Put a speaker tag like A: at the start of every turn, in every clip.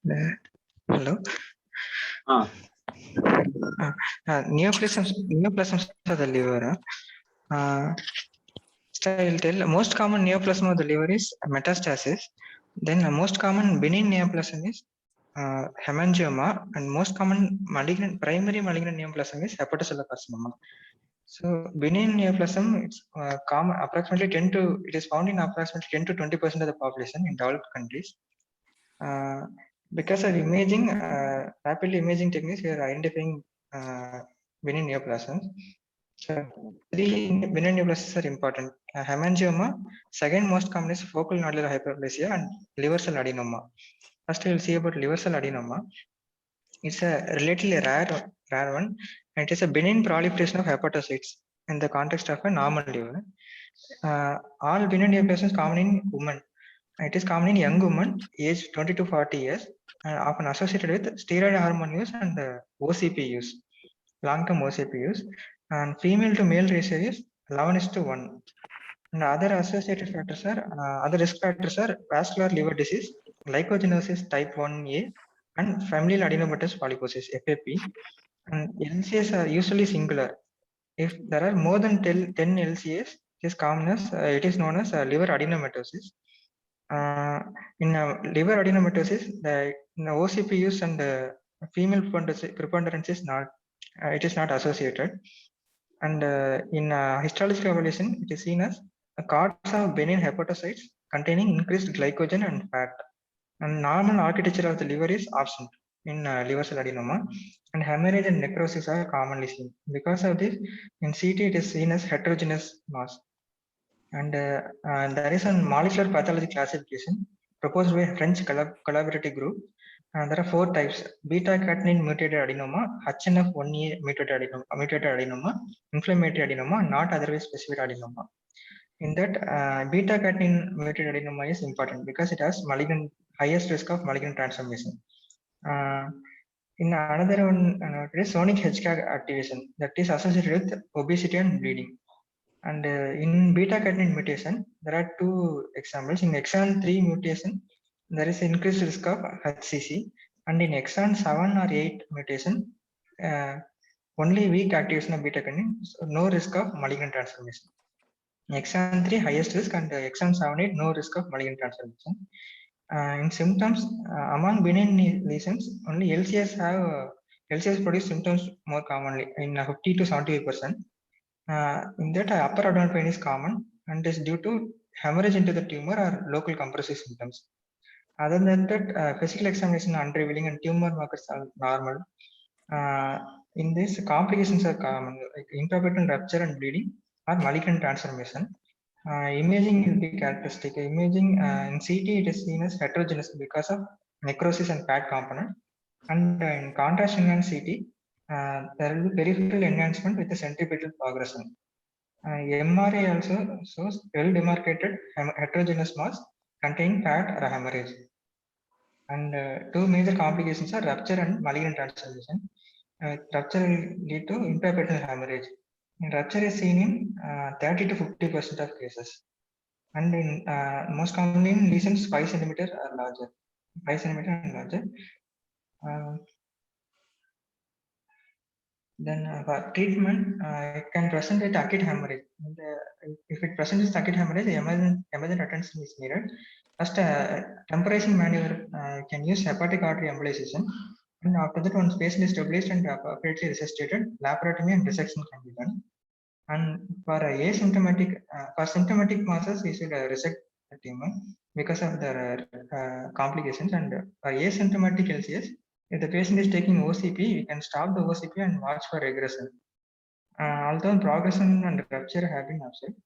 A: Hello. Neoplasms of the liver. So I'll tell most common neoplasm of the liver is metastasis. Then most common benign neoplasm is hemangioma, and most common primary malignant neoplasm is hepatocellular carcinoma. So benign neoplasm, it's common approximately it is found in approximately 10 to 20% of the population in developed countries. Because of imaging, rapidly imaging techniques, we are identifying benign neoplasms. So three benign neoplasms are important. Hemangioma, second most common is focal nodular hyperplasia and liver cell adenoma. First, we will see about liver cell adenoma. It's a relatively rare one, and it is a benign proliferation of hepatocytes in the context of a normal liver. All benign neoplasms common in women. It is common in young women aged 20 to 40 years, often associated with steroid hormone use and OCP use, long-term OCP use. And female to male ratio is 11:1. And other associated factors are, other risk factors are vascular liver disease, glycogenosis type 1A, and familial adenomatous polyposis, FAP. And LCS are usually singular. If there are more than 10 LCS, it is known as liver adenomatosis. In liver adenomatosis, the OCP use and female preponderance is not, it is not associated. And in histological evaluation, it is seen as a cause of benign hepatocytes containing increased glycogen and fat. And normal architecture of the liver is absent in liver cell adenoma, and hemorrhage and necrosis are commonly seen. Because of this, in CT, it is seen as heterogeneous mass. And there is a molecular pathology classification proposed by a French collaborative group. There are 4 types: beta-catenin mutated adenoma, HNF1A mutated adenoma, inflammatory adenoma, not otherwise specified adenoma. In that, beta-catenin mutated adenoma is important because it has highest risk of malignant transformation. In another one, it is sonic HCAG activation that is associated with obesity and bleeding. And in beta-catenin mutation, there are 2 examples. In exon 3 mutation, there is increased risk of HCC, and in exon 7 or 8 mutation, only weak activation of beta-catenin, so no risk of malignant transformation. Exon 3 highest risk, and exon 7, 8 no risk of malignant transformation. In symptoms, among benign lesions, only LCS produce symptoms more commonly in 50 to 75%. In that, upper abdominal pain is common and is due to hemorrhage into the tumor or local compressive symptoms. Other than that, physical examination unrevealing and tumor markers are normal. In this, complications are common, like intraabdominal rupture and bleeding or malignant transformation. Imaging will be characteristic. Imaging in CT, it is seen as heterogeneous because of necrosis and fat component. And in contrast enhanced CT, there will be peripheral enhancement with the centripetal progression. MRI also shows well-demarcated heterogeneous mass containing fat or hemorrhage. And 2 major complications are rupture and malignant transformation. Rupture will lead to intraperitoneal hemorrhage. And rupture is seen in 30 to 50% of cases. And in most commonly in lesions 5 centimeters or larger. 5 centimeter and larger. Then for treatment, it can present with acute hemorrhage. If it presents with acute hemorrhage, emergent attention is needed. First, temporizing maneuver can use hepatic artery embolization. And after that, once patient is stabilized and appropriately resuscitated, laparotomy and resection can be done. And for for symptomatic masses, we should resect the tumor because of the complications. And for asymptomatic LCS, if the patient is taking OCP, we can stop the OCP and watch for regression. Although progression and rupture have been observed,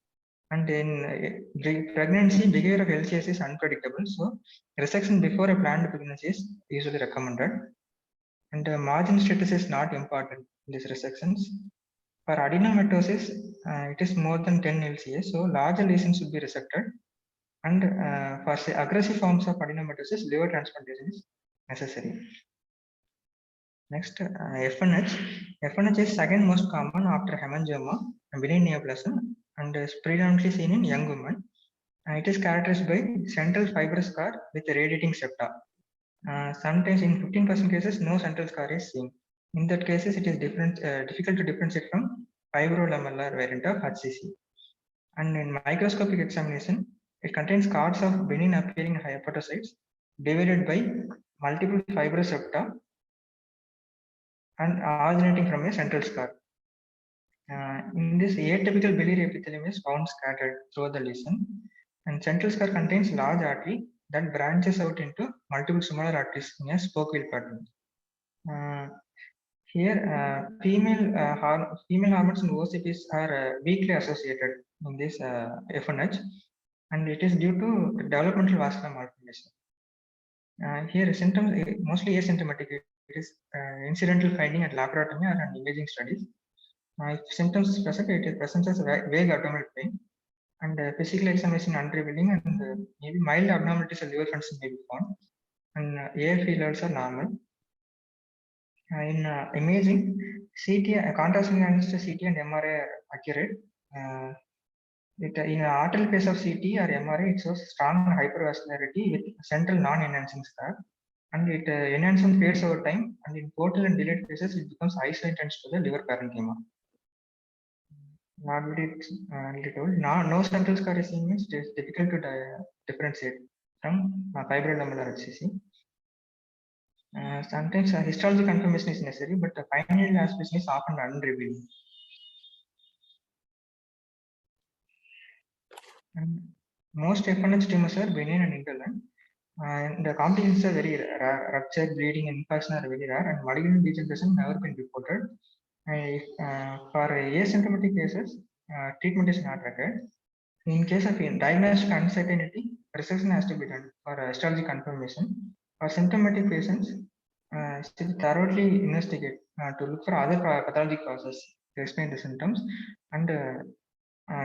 A: and in pregnancy, behavior of LCS is unpredictable, so resection before a planned pregnancy is usually recommended. And margin status is not important in these resections. For adenomatosis, it is more than 10 LCS, so larger lesions should be resected. And for aggressive forms of adenomatosis, liver transplantation is necessary. Next, FNH. FNH is second most common after hemangioma and benign neoplasm, and is predominantly seen in young women. It is characterized by central fibrous scar with radiating septa. Sometimes in 15% cases, no central scar is seen. In that cases, it is difficult to differentiate from fibrolamellar variant of HCC. And in microscopic examination, it contains scars of benign appearing hepatocytes divided by multiple fibrous septa and originating from a central scar. In this, atypical biliary epithelium is found scattered through the lesion, and central scar contains large artery that branches out into multiple smaller arteries in a spoke-wheel pattern. Here, female hormones and OCPs are weakly associated in this FNH, and it is due to developmental vascular malformation. Here, symptoms mostly asymptomatic. It is incidental finding at laparotomy or imaging studies. If symptoms is present, it is present as vague abdominal pain, and physical examination unrevealing, and maybe mild abnormalities of liver function may be found, and AFP levels are normal. In imaging, CT, contrast against CT and MRI are accurate. In an arterial phase of CT or MRI, it shows strong hypervascularity with central non-enhancing scar, and it enhancement fades over time, and in portal and delayed phases, it becomes isolated to the liver parenchyma. Not very told. No central scar is seen means it is difficult to differentiate from fibrolamellar HCC. Sometimes histology confirmation is necessary, but the final aspiration is often unrevealed. And most FNH tumors are benign and indolent. The complications are very rare. Rupture, bleeding, and infection are very rare, and malignant degeneration never been reported. For asymptomatic cases, treatment is not required. In case of diagnostic uncertainty, resection has to be done for histology confirmation. For symptomatic patients, should thoroughly investigate to look for other pathologic causes to explain the symptoms, and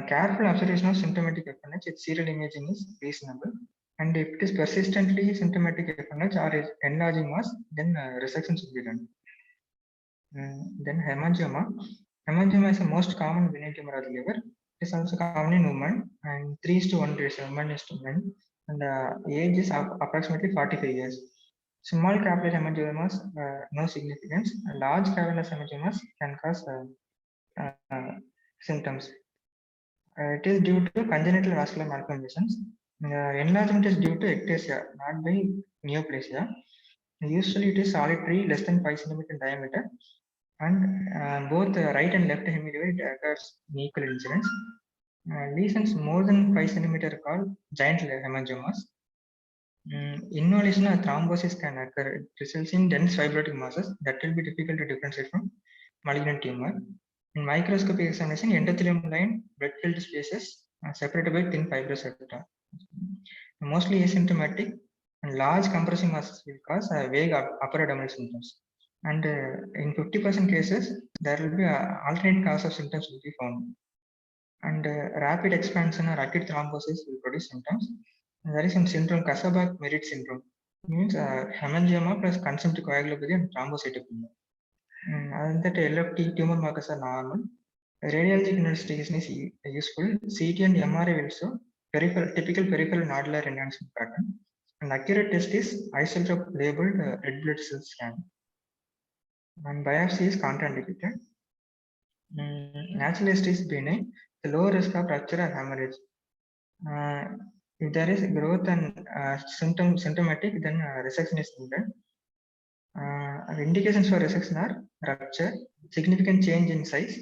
A: careful observation of symptomatic FNH with serial imaging is reasonable. And if it is persistently symptomatic FNH or is enlarging mass, then resection should be done. Then hemangioma. Hemangioma is the most common benign tumor of the liver. It is also common in women, and 3:1 ratio, women is to men, and age is approximately 45 years. Small capillary hemangiomas, no significance. Large cavernous hemangiomas can cause symptoms. It is due to congenital vascular malformations. Enlargement is due to ectasia, not by neoplasia. Usually it is solitary, less than 5 cm in diameter, and both right and left hemiluid occurs in equal incidence. Lesions more than 5 cm are called giant hemangiomas. Involution or thrombosis can occur. It results in dense fibrotic masses that will be difficult to differentiate from malignant tumor. In microscopic examination, endothelium line blood-filled spaces are separated by thin fibrous septa. Mostly asymptomatic, and large compressive masses will cause vague upper abdominal symptoms. And in 50% cases, there will be alternate cause of symptoms will be found. And rapid expansion or acute thrombosis will produce symptoms. And there is some syndrome, Kasabach-Merritt syndrome. It means hemangioma plus consumptive coagulopathy and thrombocytopenia. And that LFT tumor markers are normal. Radiologic investigation is useful. CT and MRI will show typical peripheral nodular enhancement pattern. An accurate test is isotope labeled red blood cell scan. And biopsy is contraindicated. Natural history is benign. The low risk of rupture or hemorrhage. If there is growth and symptomatic, then resection is needed. Indications for resection are rupture, significant change in size,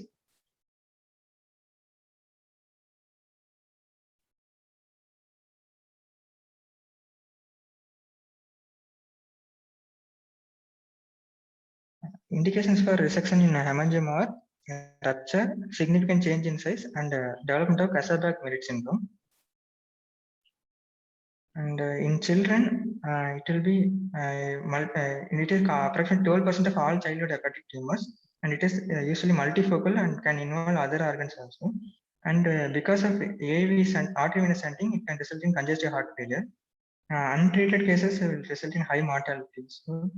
A: indications for resection in hemangioma are rupture, significant change in size, and development of Kasabach-Merritt syndrome. And in children, it will be it is approximately 12% of all childhood hepatic tumors, and it is usually multifocal and can involve other organs also. And because of AV artery venous stenting, it can result in congestive heart failure. Untreated cases will result in high mortality. So,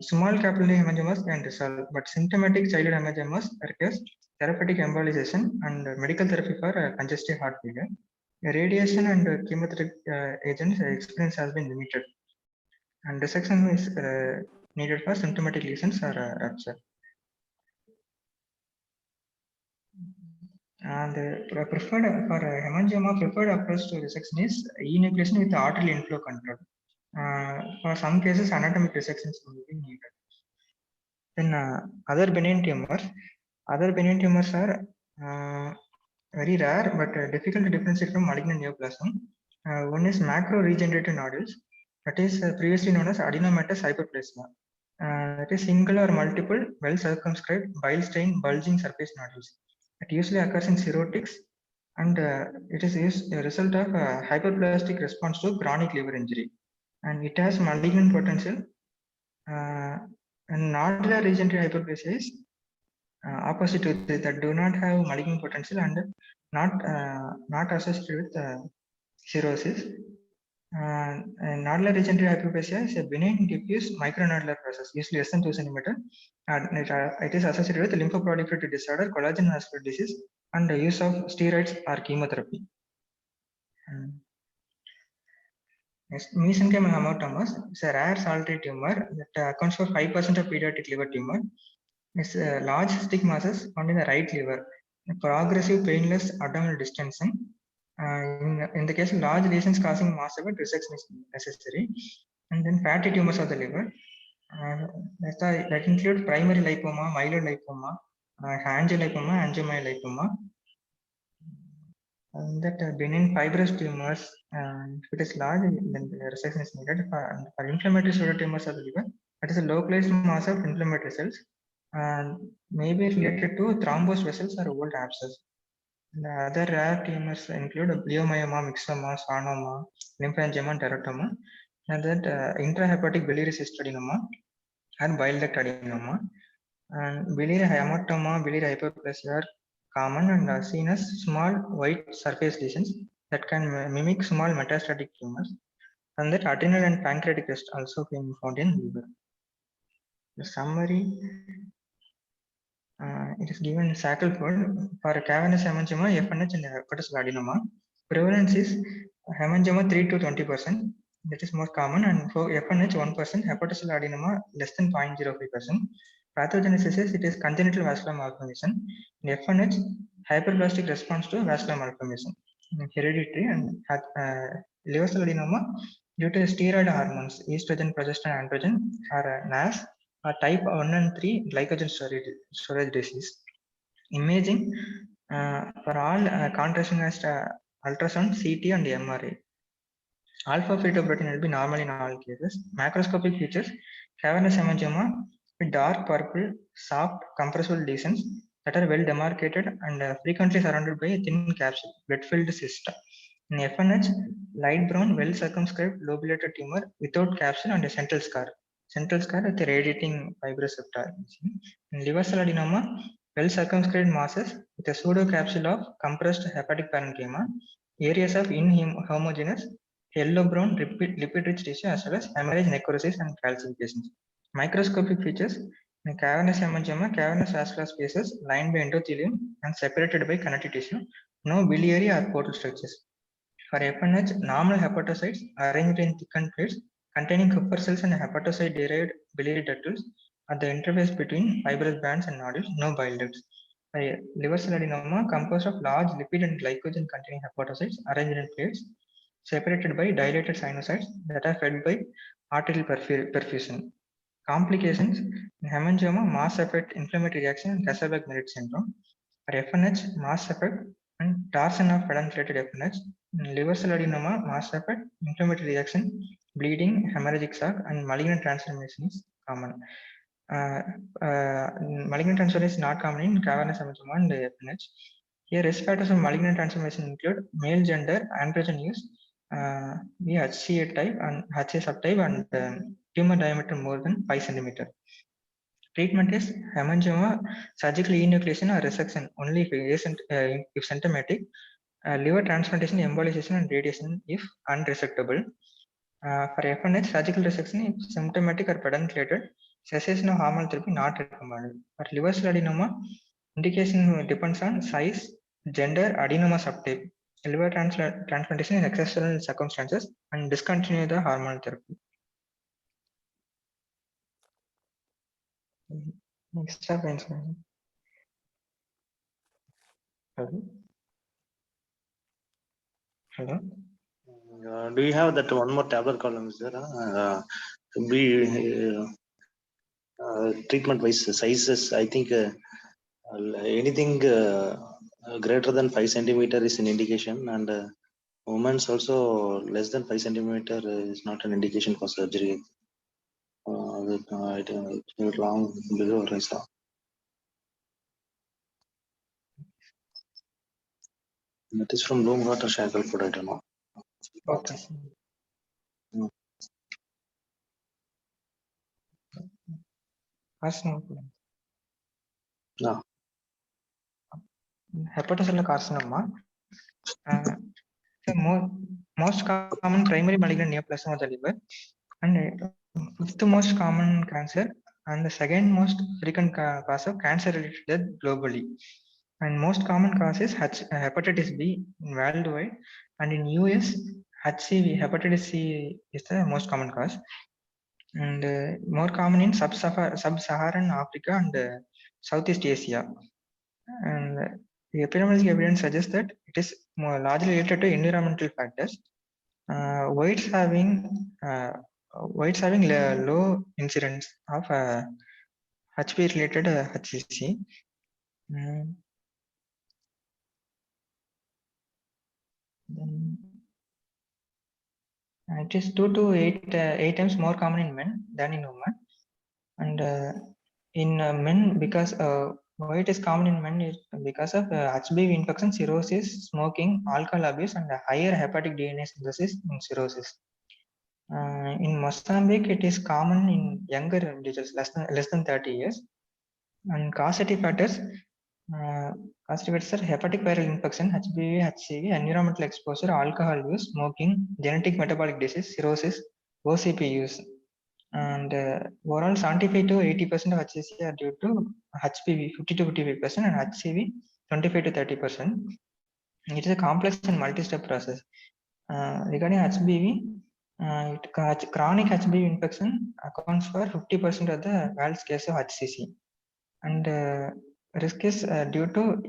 A: small capillary hemangiomas can resolve, but symptomatic childhood hemangiomas requires therapeutic embolization and medical therapy for congestive heart failure. Radiation and chemotherapy agents experience has been limited. and resection is needed for symptomatic lesions or rupture. And preferred for hemangioma, preferred approach to resection is enucleation with arterial inflow control. For some cases, anatomic resections will be needed. Then other benign tumors are very rare but difficult to differentiate from malignant neoplasm. One is macro-regenerative nodules, that is previously known as adenomatous hyperplasia. That is single or multiple well-circumscribed bile-stained bulging surface nodules. It usually occurs in cirrhotics, and it is a result of hyperplastic response to chronic liver injury, and it has malignant potential. And nodular regenerative hyperplasia is opposite to that do not have malignant potential and not associated with cirrhosis. Nodular regenerative hyperplasia is a benign diffuse micronodular process, usually less than 2 cm. It is associated with lymphoproliferative disorder, collagen vascular disease, and the use of steroids or chemotherapy. Next, mesenchymal hamartomas is a rare solitary tumor that accounts for 5% of pediatric liver tumor. It's large stick masses found in the right liver, progressive painless abdominal distension. In the case of large lesions causing mass effect, resection is necessary. And then fatty tumors of the liver that include primary lipoma, myelolipoma, angiolipoma, angiomyolipoma. And that benign fibrous tumors, if it is large, then the resection is needed. For inflammatory pseudotumors of the liver, that is a localized mass of inflammatory cells and may be related to thrombosed vessels or old abscess. The other rare tumors include leiomyoma, myxoma, schwannoma, lymphangioma, and teratoma, and that intrahepatic biliary cyst adenoma and bile duct adenoma. And biliary hamartoma, biliary hyperplasia are common and are seen as small white surface lesions that can mimic small metastatic tumors. And that adrenal and pancreatic cyst also being found in liver. The summary. It is given Shackelford for cavernous hemangioma, FNH, and hepatocellular adenoma. Prevalence is hemangioma 3 to 20%. That is most common, and for FNH 1%, hepatocellular adenoma less than 0.05%. Pathogenesis is it is congenital vascular malformation. In FNH, hyperplastic response to vascular malformation. Hereditary and liver cell adenoma due to steroid hormones, estrogen, progesterone, androgen, or NAS. Type 1 and 3 glycogen storage disease. Imaging for all contrast ultrasound, CT, and MRI. Alpha fetoprotein will be normal in all cases. Macroscopic features: cavernous hemangioma with dark purple, soft, compressible lesions that are well demarcated and frequently surrounded by a thin capsule, blood-filled cyst. In FNH, light brown, well circumscribed lobulated tumor without capsule and a central scar with a radiating fibrous septa. In liver cell adenoma, well circumscribed masses with a pseudo capsule of compressed hepatic parenchyma, areas of inhomogeneous yellow-brown lipid-rich tissue as well as hemorrhage, necrosis, and calcifications. Microscopic features: in cavernous hemangioma, cavernous vascular spaces lined by endothelium and separated by connective tissue, no biliary or portal structures. For FNH, normal hepatocytes arranged in thickened plates containing Kupffer cells and hepatocyte-derived biliary ductils at the interface between fibrous bands and nodules, no bile ducts. Liver cell adenoma composed of large lipid and glycogen containing hepatocytes arranged in plates separated by dilated sinusoids that are fed by arterial perfusion. Complications: in hemangioma, mass effect, inflammatory reaction, and Kasabach-Merritt syndrome. For FNH, mass effect and torsion of pedunculated FNH. In liver cell adenoma, mass effect, inflammatory reaction, bleeding, hemorrhagic shock, and malignant transformation is common. Malignant transformation is not common in cavernous hemangioma and FNH. Here, risk factors of malignant transformation include male gender, androgen use, HCA type and HCA subtype, and tumor diameter more than 5 cm. Treatment is hemangioma, surgical enucleation or resection only if symptomatic. Liver transplantation, embolization, and radiation if unresectable. For FNH, surgical resection if symptomatic or pedunculated. Cessation of hormonal therapy not recommended. For liver cell adenoma, indication depends on size, gender, adenoma subtype. Liver transplantation in exceptional circumstances and discontinue the hormonal therapy. Extra pains. Hello? Hello?
B: Do you have that one more tablet column? Is there? Treatment wise sizes, I think anything greater than 5 centimeter is an indication, and women's also less than 5 centimeter is not an indication for surgery. It's long below Risa. That is from Bloomwater Shackelford, I don't know.
A: Okay. Carcinoma.
B: No.
A: Hepatocellular carcinoma. The most common primary malignant neoplasm of the liver, and fifth most common cancer, and the second most frequent cause of cancer-related death globally. And most common cause is hepatitis B worldwide, and in US, HCV, hepatitis C is the most common cause, and more common in sub-Saharan Africa and Southeast Asia. And the epidemiologic evidence suggests that it is more largely related to environmental factors. Whites having low incidence of HB related HCC. Then it is 2 to 8 times more common in men than in women, and in men, because why it is common in men is because of HBV infection, cirrhosis, smoking, alcohol abuse, and higher hepatic DNA synthesis in cirrhosis. In Mozambique, it is common in younger individuals, less than 30 years. And causative factors are hepatic viral infection, HBV, HCV, environmental exposure, alcohol use, smoking, genetic metabolic disease, cirrhosis, OCP use. And overall 75 to 80% of HCC are due to HPV, 50 to 55%, and HCV 25 to 30%. It is a complex and multi-step process. Regarding HBV, chronic HBV infection accounts for 50% of the world's case of HCC, and risk is due to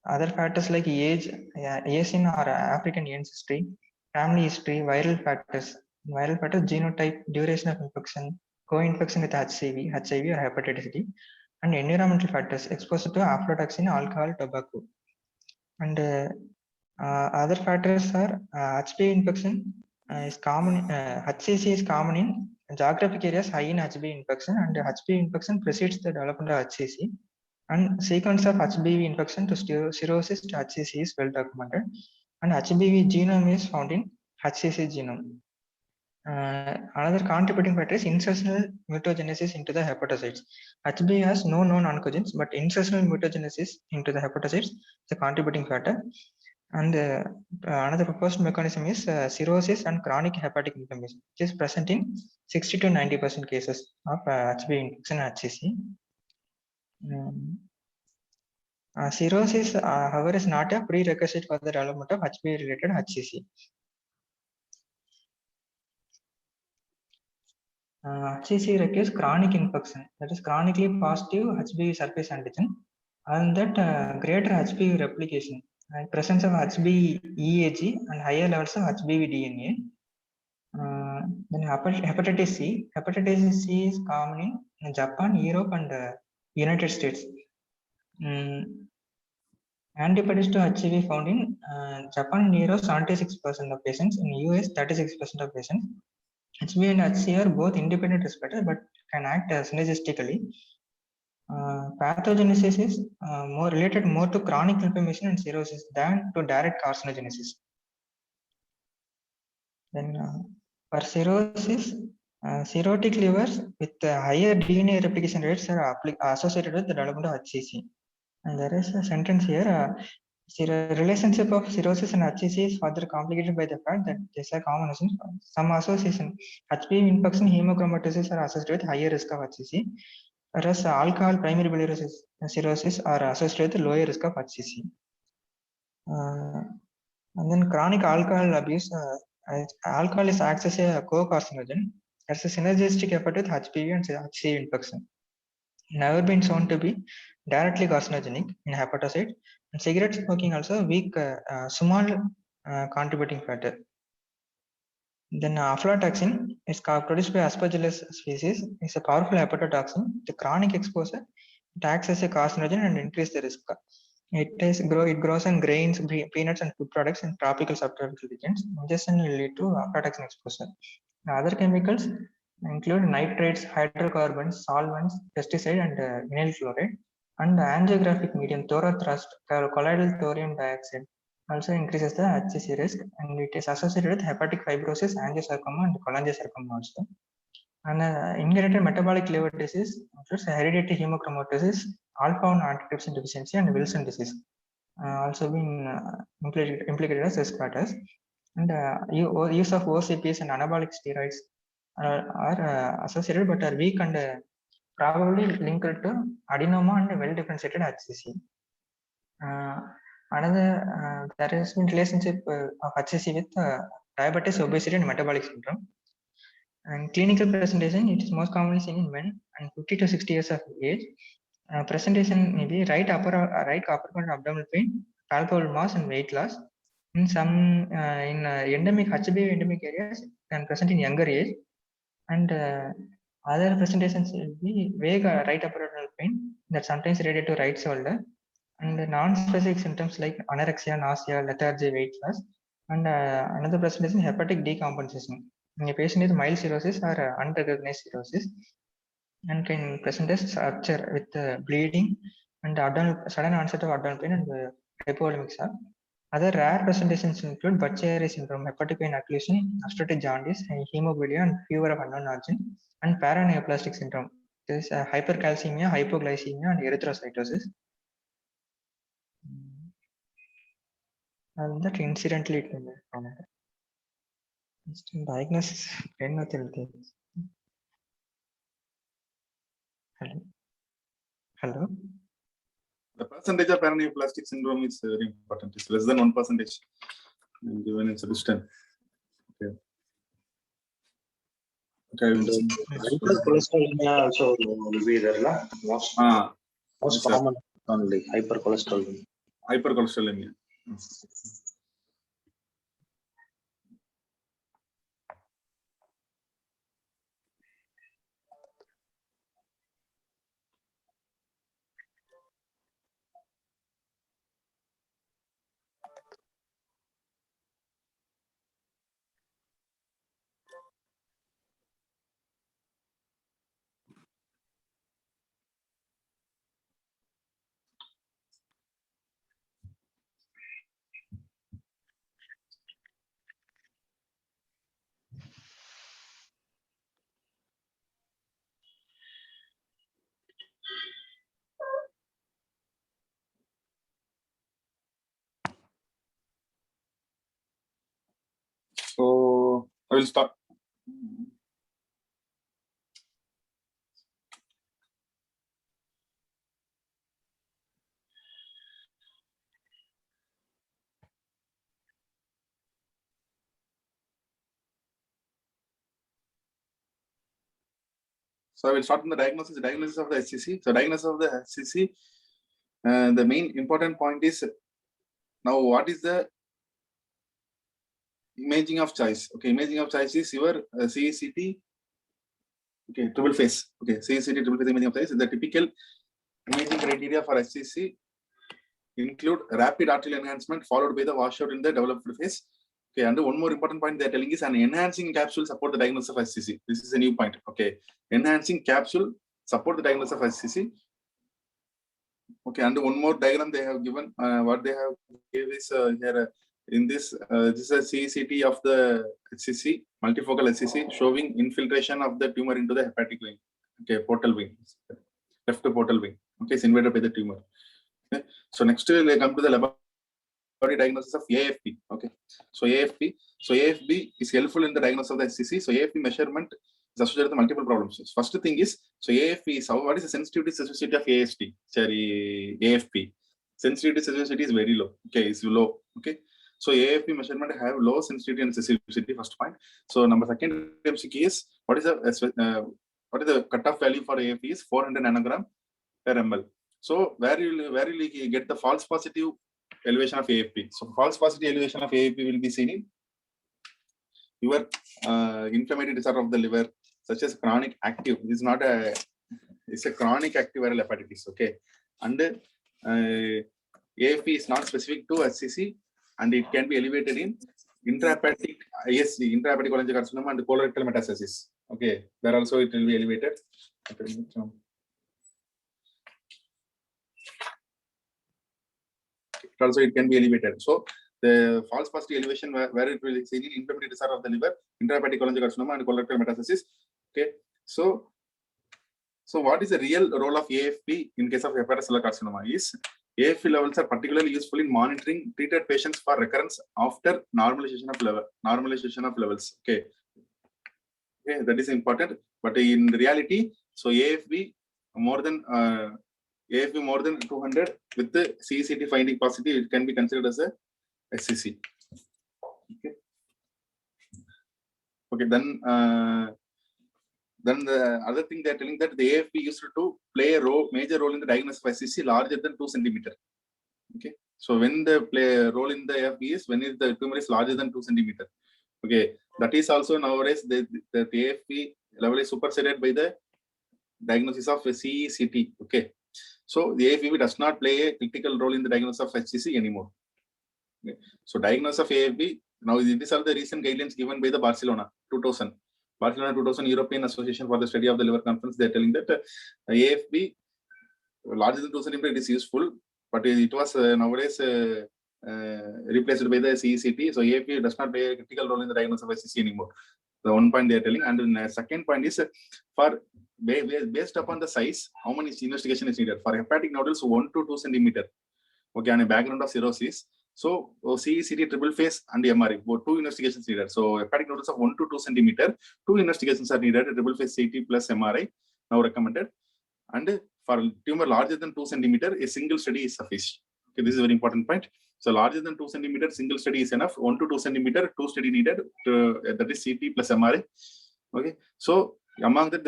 A: other factors like age, Asian or African ancestry, family history, viral factors, genotype, duration of infection, co-infection with HCV, HIV or hepatitis D, and environmental factors, exposure to aflatoxin, alcohol, tobacco. And other factors are HBV infection is common. HCC is common in geographic areas high in HBV infection, and HBV infection precedes the development of HCC. And sequence of HBV infection to cirrhosis to HCC is well documented, and HBV genome is found in HCC genome. Another contributing factor is insertional mutagenesis into the hepatocytes. HBV has no known oncogenes, but insertional mutagenesis into the hepatocytes is a contributing factor. And another proposed mechanism is cirrhosis and chronic hepatic inflammation, which is present in 60 to 90% cases of HBV infection HCC. Cirrhosis, however, is not a prerequisite for the development of HBV-related HCC. HCC requires chronic infection, that is chronically positive HBV surface antigen, and that greater HBV replication, and presence of HBV EAG and higher levels of HBV DNA. Then hepatitis C. Hepatitis C is common in Japan, Europe, and United States. Antibodies to HCV found in Japan and Europe, 76% of patients. In US, 36% of patients. HBV and HCV are both independent respirators, but can act synergistically. Pathogenesis is more related to chronic inflammation and cirrhosis than to direct carcinogenesis. Then for cirrhosis, cirrhotic livers with higher DNA replication rates are associated with the development of HCC. And there is a sentence here, relationship of cirrhosis and HCC is further complicated by the fact that there's a combination, some association. HBV infection, hemochromatosis are associated with higher risk of HCC, whereas alcohol primary biliary cirrhosis are associated with lower risk of HCC. And then chronic alcohol abuse, alcohol is acts as a co-carcinogen. There's a synergistic effect with HBV and HCV infection. never been shown to be directly carcinogenic in hepatocyte. And cigarette smoking also weak, small contributing factor. Then aflatoxin is produced by Aspergillus species. It's a powerful hepatotoxin. The chronic exposure, it acts as a carcinogen and increase the risk. It grows on grains, peanuts, and food products in tropical subtropical regions. Ingestion will lead to aflatoxin exposure. The other chemicals include nitrates, hydrocarbons, solvents, pesticide, and vinyl chloride. And the angiographic medium, thorothrust, colloidal thorium dioxide, also increases the HCC risk, and it is associated with hepatic fibrosis, angiosarcoma, and cholangiocarcinoma also. And inherited metabolic liver disease includes hereditary hemochromatosis, alpha-1 antitrypsin deficiency, and Wilson disease. Also been implicated as risk factors. And use of OCPs and anabolic steroids are associated but are weak and probably linked to adenoma and well-differentiated HCC. There has been relationship of HCC with diabetes, obesity, and metabolic syndrome. And clinical presentation, it is most commonly seen in men and 50 to 60 years of age. Presentation may be right upper quadrant abdominal pain, palpable mass, and weight loss. In some endemic HBV endemic areas, can present in younger age. And other presentations will be vague right upper abdominal pain that sometimes related to right shoulder, and non-specific symptoms like anorexia, nausea, lethargy, weight loss. And another presentation, hepatic decompensation. In a patient with mild cirrhosis or unrecognized cirrhosis, and can present as rupture with bleeding and sudden onset of abdominal pain and hypovolemic shock. Other rare presentations include Budd-Chiari syndrome, hepatic vein occlusion, obstructive jaundice, hemophilia, and fever of unknown origin, and paraneoplastic syndrome. This is hypercalcemia, hypoglycemia, and erythrocytosis. And that incidentally it can be found. Diagnosis. Hello.
C: The percentage of paraneoplastic syndrome is very important. It's less than 1% given in solution. Okay.
B: Hypercholesterolemia also will be there, no? Most common only hypercholesterolemia.
C: Hypercholesterolemia. So I will start. So I will start from the diagnosis of the HCC. So diagnosis of the HCC, the main important point is now what is the imaging of choice? Okay, imaging of choice is your CECT. Okay, triple phase. Okay, CECT triple phase imaging of choice. The typical imaging criteria for HCC include rapid arterial enhancement followed by the washout in the developed phase. Okay, and one more important point they're telling is an enhancing capsule support the diagnosis of HCC. This is a new point. Okay, enhancing capsule support the diagnosis of HCC. Okay, and one more diagram they have given. What they have given is here in this. This is a CECT of the HCC, multifocal HCC, showing infiltration of the tumor into the hepatic vein. Okay, portal vein, left portal vein. Okay, it's invaded by the tumor. Okay, so next they come to the laboratory diagnosis of AFP. Okay, so AFP is helpful in the diagnosis of the HCC. So AFP measurement is associated with multiple problems. So first thing is, so AFP is what is the sensitivity specificity of AST? Sorry, AFP. Sensitivity specificity is very low. Okay, it's low. Okay, so AFP measurement have low sensitivity and specificity. First point. So number second MCQ is what is the cutoff value for AFP is 400 nanogram per ml. So where will you get the false positive elevation of AFP? So false positive elevation of AFP will be seen in your inflammatory disorder of the liver, such as chronic active. This is not a, it's a chronic active viral hepatitis. Okay, and AFP is not specific to HCC, and it can be elevated in intrahepatic ISC, intrahepatic cholangiocarcinoma, and colorectal metastasis. Okay, there also it will be elevated. Also it can be elevated. So the false positive elevation where it will be seen in inflammatory disorder of the liver, intrahepatic cholangiocarcinoma, and colorectal metastasis. Okay, so what is the real role of AFP in case of hepatocellular carcinoma? Is AFP levels are particularly useful in monitoring treated patients for recurrence after normalization of levels. Okay, that is important. But in reality, so AFP more than 200 with the CECT finding positive, it can be considered as a SCC. Okay, then the other thing they are telling that the AFP used to play a major role in the diagnosis of SCC larger than 2 centimeter. Okay, so when they play a role in the AFP is when the tumor is larger than 2 centimeter. Okay, that is also nowadays the AFP level is superseded by the diagnosis of CECT. Okay, so the AFP does not play a critical role in the diagnosis of HCC anymore. Okay. So diagnosis of AFP, now these are the recent guidelines given by the Barcelona 2000 European Association for the Study of the Liver Conference. They are telling that AFP larger than 2 centimeter is useful, but it was nowadays replaced by the CECT. So AFP does not play a critical role in the diagnosis of HCC anymore. The one point they are telling, and the second point is for based upon the size, how many investigation is needed for hepatic nodules 1 to 2 centimeter. Okay, on a background of cirrhosis. So CECT triple phase and MRI, both 2 investigations needed. So hepatic nodules of 1 to 2 centimeter, 2 investigations are needed. Triple phase CT plus MRI now recommended. And for tumor larger than 2 centimeter, a single study is sufficient. Okay, this is a very important point. So larger than 2 centimeter, single study is enough. 1 to 2 centimeter, 2 study needed. That is CT plus MRI. Okay, so among that,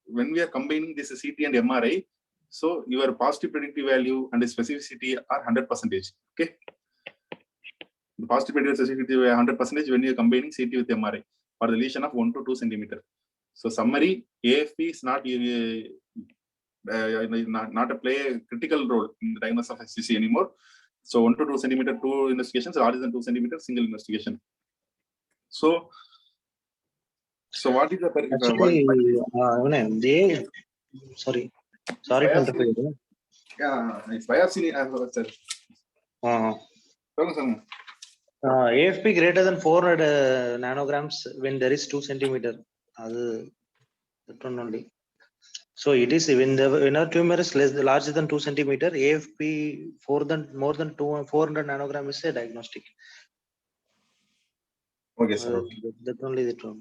C: when we are combining this CT and MRI, so your positive predictive value and the specificity are 100%. Okay, the positive predictive specificity 100% when you are combining CT with MRI for the lesion of 1 to 2 centimeter. So summary, AFP is not a play a critical role in the diagnosis of HCC anymore. So 1 to 2 centimeter, 2 investigations, larger than 2 centimeter, single investigation. So what is the
B: actually sorry to interrupt.
C: Yeah, it's biopsy.
B: AFP greater than 400 nanograms when there is 2 centimeter. That one only. So it is when our tumor is larger than 2 centimeter, AFP more than 400 nanogram is a diagnostic.
C: Okay, sir. Okay.
B: That only the term.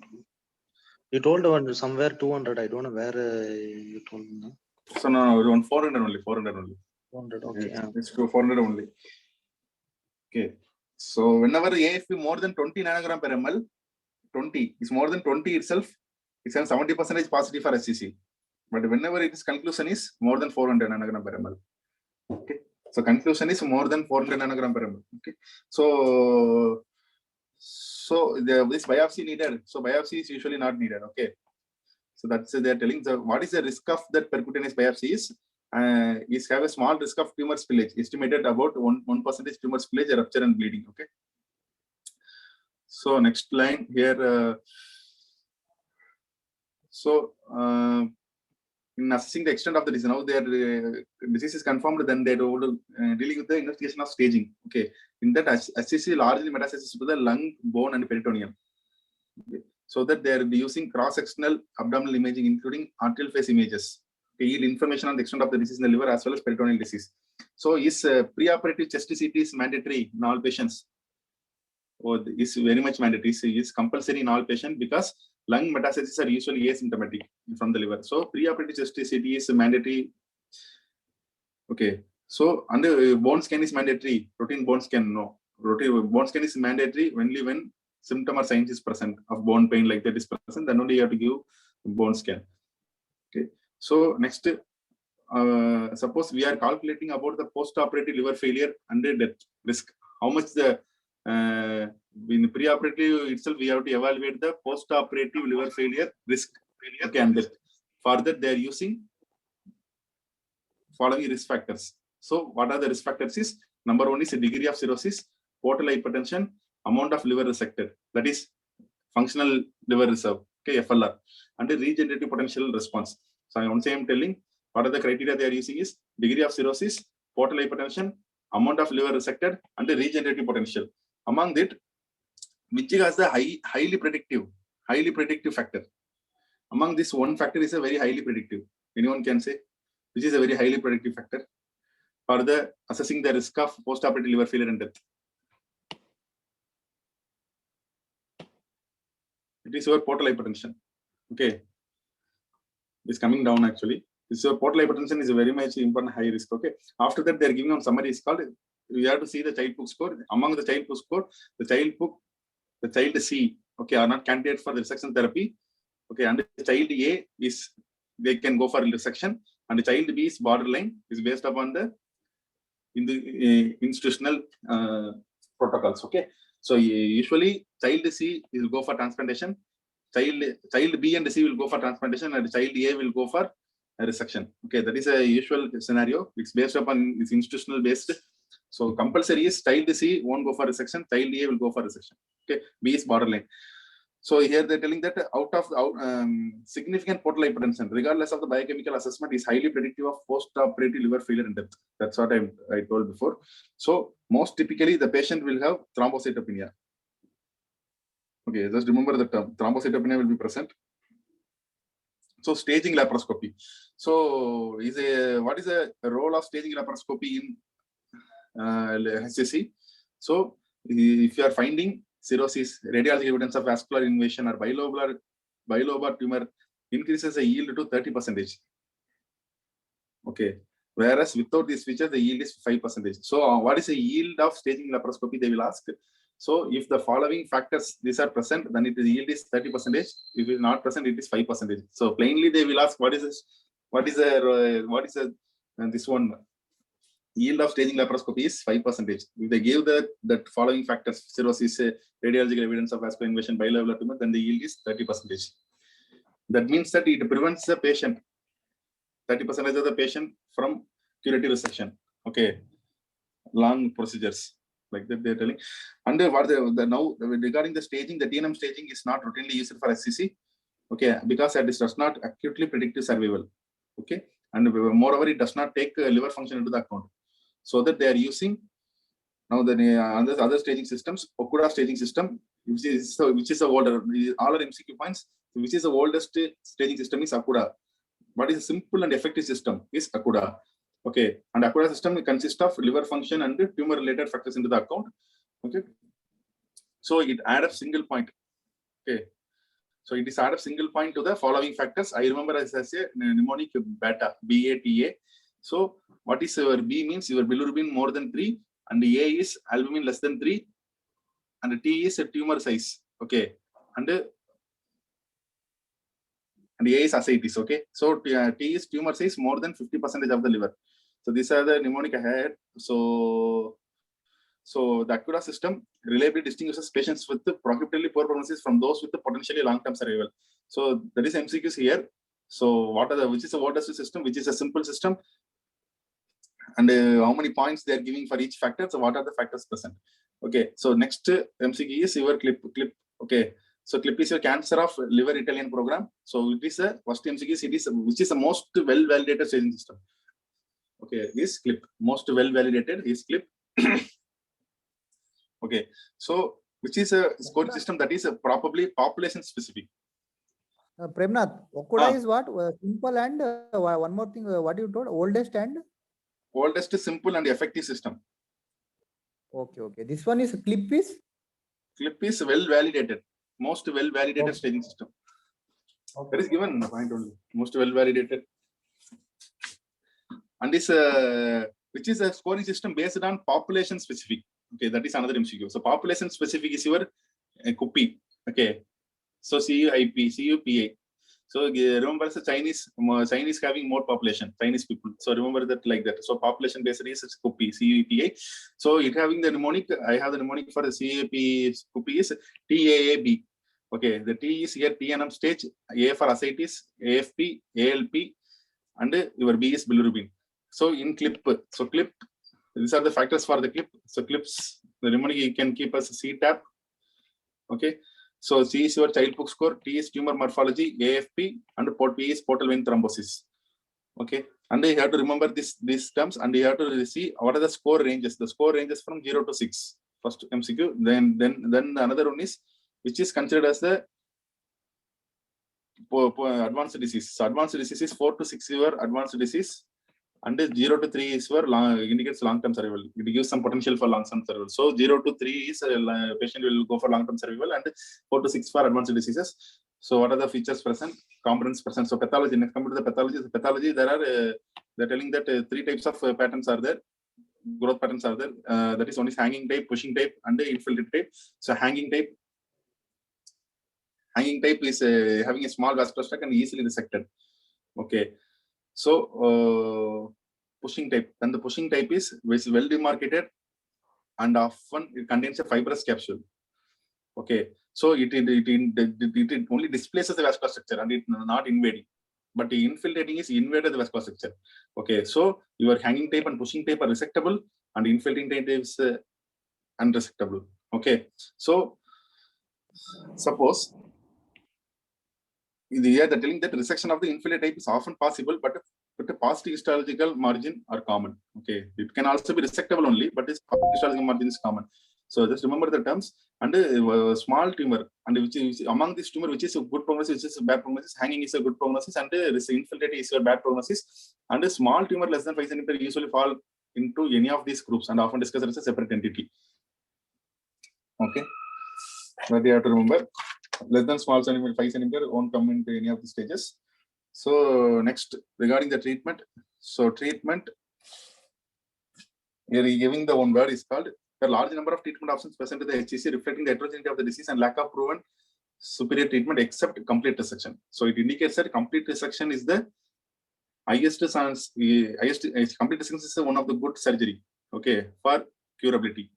B: You told somewhere 200. I don't know where you told me.
C: So no, 400 only. 400 only.
B: 400. Okay.
C: It's 400 only. Okay. So whenever AFP more than 20 nanogram per ml, 20 is more than 20 itself, it's 70% positive for HCC. But whenever its conclusion is more than 400 nanogram per ml. Okay. So conclusion is more than 400 nanogram per ml. Okay. So this biopsy needed. So biopsy is usually not needed. Okay. So that's they're telling. So what is the risk of that percutaneous biopsy is have a small risk of tumor spillage, estimated about 1% tumor spillage, rupture and bleeding. Okay. So next line here. In assessing the extent of the disease, now their disease is confirmed, then they are dealing with the investigation of staging. Okay, in that HCC largely metastasis to the lung, bone, and peritoneum. Okay. So that they are using cross-sectional abdominal imaging, including arterial phase images, to yield information on the extent of the disease in the liver as well as peritoneal disease. So is preoperative chest CT is mandatory in all patients? Or is very much mandatory. So is compulsory in all patients because lung metastases are usually asymptomatic from the liver. So preoperative chest CT is mandatory. Okay. So under bone scan is mandatory. Routine bone scan, no. Routine bone scan is mandatory only when symptom or signs is present of bone pain like that is present. Then only you have to give bone scan. Okay. So next, suppose we are calculating about the post-operative liver failure and the death risk. How much the in pre-operative itself we have to evaluate the post-operative liver failure risk. Okay, and death. For that they are using following risk factors. So what are the risk factors is, number one is the degree of cirrhosis, portal hypertension, amount of liver resected, that is functional liver reserve, okay, FLR, and the regenerative potential response. So once I am telling what are the criteria they are using is degree of cirrhosis, portal hypertension, amount of liver resected, and the regenerative potential. Among that, which has the highly predictive factor? Among this, one factor is a very highly predictive. Anyone can say which is a very highly predictive factor for the assessing the risk of post-operative liver failure and death? It is your portal hypertension. Okay, it's coming down actually. This your portal hypertension is a very much important high risk. Okay, after that they are giving on summary is called. We have to see the child book score. Among the child book score, the child C, okay, are not candidate for the resection therapy. Okay, and the child A is they can go for resection, and the child B is borderline, is based upon the institutional protocols. Okay, so usually child C will go for transplantation, child B and C will go for transplantation, and child A will go for resection. Okay, that is a usual scenario. It's based upon it's institutional based. So compulsory is child C won't go for resection, child A will go for resection. Okay, B is borderline. So here they're telling that out of significant portal hypertension, regardless of the biochemical assessment, is highly predictive of post-operative liver failure and death. That's what I told before. So most typically the patient will have thrombocytopenia. Okay, just remember the term thrombocytopenia will be present. So staging laparoscopy. So what is the role of staging laparoscopy in HCC? So if you are finding cirrhosis, radiologic evidence of vascular invasion or bilobar tumor increases the yield to 30%. Okay, whereas without these features, the yield is 5%. So what is the yield of staging laparoscopy? They will ask. So if the following factors these are present, then it is yield is 30%. If it is not present, it is 5%. So plainly they will ask what is this? This one? Yield of staging laparoscopy is 5%. If they give that following factors, cirrhosis, radiological evidence of vascular invasion, bilobar tumor, then the yield is 30%. That means that it prevents the patient, 30% of the patient, from curative resection. Okay, long procedures like that they're telling. And what now regarding the staging, the TNM staging is not routinely used for SCC. Okay, because it does not accurately predict survival. Okay, and moreover, it does not take liver function into the account. So that they are using now the other staging systems, Okuda staging system, which is the older, all are MCQ points. Which is the oldest staging system is Akuda. What is a simple and effective system is Akuda. Okay, and Akuda system consists of liver function and tumor related factors into the account. Okay, so it adds a single point. Okay, so it is add a single point to the following factors. I remember as I say mnemonic beta, BATA. So what is your B means your bilirubin more than 3, and A is albumin less than 3, and T is a tumor size. Okay, and A is ascites. Okay, so T is tumor size more than 50% of the liver. So these are the mnemonic I had. So the Akuda system reliably distinguishes patients with the prohibitively poor prognosis from those with the potentially long-term survival. So there is MCQs here. So which is the oldest system, which is a simple system, and how many points they are giving for each factor. So what are the factors present? Okay, so next MCQ is your clip. Okay, so clip is your cancer of liver Italian program. So it is a first MCQ. Which is the most well-validated staging system. Okay, is clip. Most well-validated is clip. Okay, so which is a scoring system that is probably population specific.
D: Premnath, Okuda is what? Simple and one more thing, what you told? Oldest and?
C: Oldest, simple and effective system.
D: Okay. This one is clip is?
C: Clip is well-validated. Most well-validated staging system. Okay. That is given point only. Most well-validated. And this, which is a scoring system based on population specific. Okay, that is another MCQ. So population specific is your CUPI. Okay, so CUIP, CUPA. So remember the Chinese having more population, Chinese people. So remember that like that. So population based is CUPE, CUPA. So it having the mnemonic, I have the mnemonic for the CUPE is TAAB. Okay, the T is here TNM stage, A for ascites, AFP, ALP, and your B is bilirubin. So in CLIP, so CLIP, these are the factors for the CLIP. So CLIPs, the mnemonic you can keep as a CTAP. Okay. So C is your child book score, T is tumor morphology, AFP, and port P is portal vein thrombosis. Okay, and you have to remember these terms, and you have to see what are the score ranges. The score ranges from 0 to 6. First MCQ, then another one is which is considered as the advanced disease. So advanced disease is 4 to 6 year advanced disease, and 0 to 3 is where indicates long-term survival. It gives some potential for long-term survival. So 0 to 3 is patient will go for long-term survival, and 4 to 6 for advanced diseases. So what are the features present? Components present. So pathology. Next, come to the pathology. The pathology, there are they're telling that 3 types of patterns are there. Growth patterns are there. That is, one is hanging type, pushing type, and infiltrate type. So hanging type is having a small vascular structure and easily resected. Okay. So pushing type, then the pushing type is well demarcated and often it contains a fibrous capsule. Okay, so it only displaces the vascular structure and it not invading, but the infiltrating is invaded the vascular structure. Okay, so your hanging type and pushing type are resectable and infiltrating type is unresectable. Okay, so suppose here they're telling that resection of the infiltrate type is often possible, but a positive histological margin are common. Okay, it can also be resectable only, but this positive histological margin is common. So just remember the terms. And small tumor, and which is among this tumor, which is a good prognosis, which is a bad prognosis. Hanging is a good prognosis, and infiltrate is a bad prognosis. And a small tumor less than 5 cm usually fall into any of these groups and often discussed as a separate entity. Okay, but you have to remember. Less than small centimeter, 5 centimeter won't come into any of the stages. So next, regarding the treatment. So treatment, here giving the one word is called the large number of treatment options present to the HCC reflecting the heterogeneity of the disease and lack of proven superior treatment except complete resection. So it indicates that complete resection is the highest complete resection is one of the good surgery. Okay, for curability.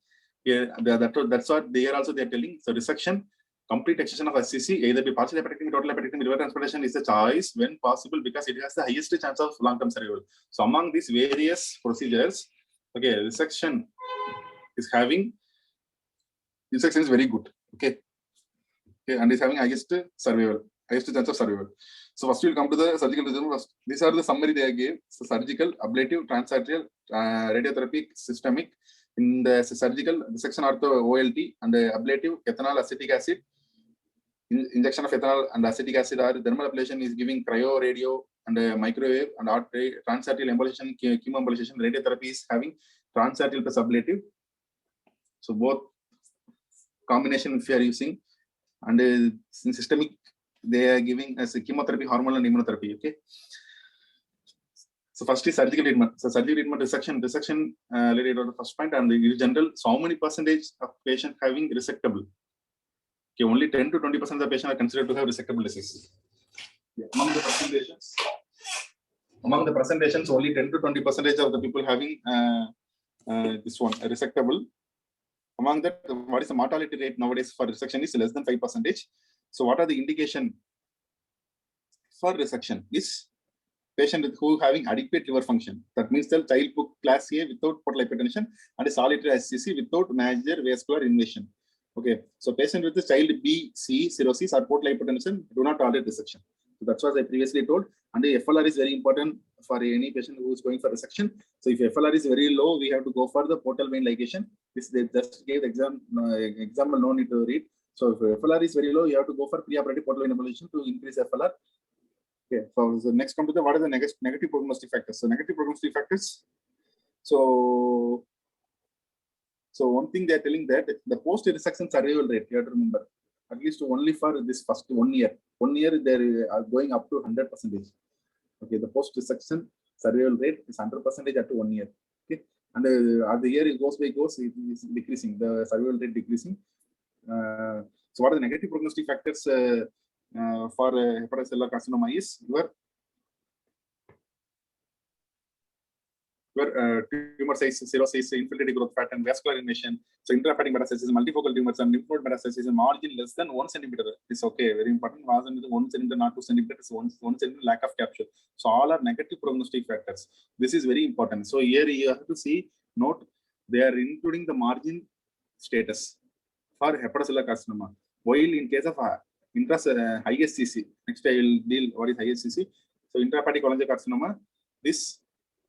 C: Yeah, that's what they are also they are telling. So resection, complete excision of SCC, either be partial hepatectomy, total hepatectomy, liver transplantation is the choice when possible because it has the highest chance of long-term survival. So among these various procedures, okay, resection is very good. Okay, and is having highest chance of survival. So first we'll come to the surgical regimen. These are the summary they gave. So surgical, ablative, transarterial, radiotherapy, systemic. In the surgical, resection ortho OLT, and the ablative, ethanol acetic acid. Injection of ethanol and acetic acid or thermal ablation is giving cryo, radio, and microwave, and transarterial embolization, chemoembolization. Radiotherapy is having transarterial plus ablative. So both combination if you are using, and in systemic they are giving as a chemotherapy, hormonal, and immunotherapy. Okay. So first is surgical treatment. So surgical treatment, resection, let it out the first point, and in general, so how many percentage of patient having resectable? Okay, only 10 to 20% of the patient are considered to have resectable disease. Yeah. Among the presentations, only 10 to 20% of the people having this one resectable. Among that, what is the mortality rate nowadays for resection is less than 5%. So what are the indication for resection? Is patient who having adequate liver function. That means the child book class A without portal hypertension and a solitary SCC without major vascular invasion. Okay, so patient with the child B, C, cirrhosis or portal hypertension do not tolerate resection. So that's what I previously told. And the FLR is very important for any patient who is going for resection. So if FLR is very low, we have to go for the portal vein ligation. This they just gave the example, no need to read. So if FLR is very low, you have to go for preoperative portal vein embolization to increase FLR. Okay, so the next come to the what are the negative prognostic factors? So negative prognostic factors. So one thing they are telling that the post-resection survival rate, you have to remember, at least only for this first 1 year. 1 year they are going up to 100%. Okay, the post-resection survival rate is 100% up to 1 year. Okay, and as the year it goes, it is decreasing. The survival rate decreasing. So what are the negative prognostic factors? for hepatocellular carcinoma is your tumor size, cirrhosis, infiltrative growth pattern, vascular invasion, so intrahepatic metastasis, multifocal tumors, and lymph node metastasis, margin less than 1 centimeter. It's okay, very important. Margin is 1 centimeter, not 2 centimeters, 1 centimeter lack of capture. So all are negative prognostic factors. This is very important. So here you have to see, note, they are including the margin status for hepatocellular carcinoma. While in case of ISCC, next I will deal what is ISCC. So intrahepatic cholangiocarcinoma, this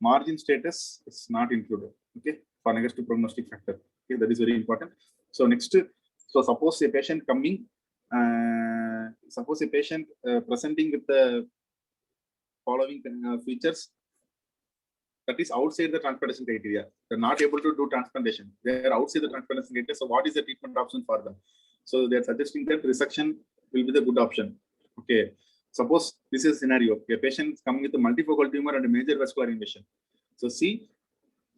C: margin status is not included, okay, for negative prognostic factor. Okay, that is very important. So next, so suppose a patient coming, presenting with the following features, that is outside the transplantation criteria. They're not able to do transplantation. They are outside the transplantation criteria. So what is the treatment option for them? So they are suggesting that resection will be the good option. Okay. Suppose this is a scenario. A patient is coming with a multifocal tumor and a major vascular invasion. So see,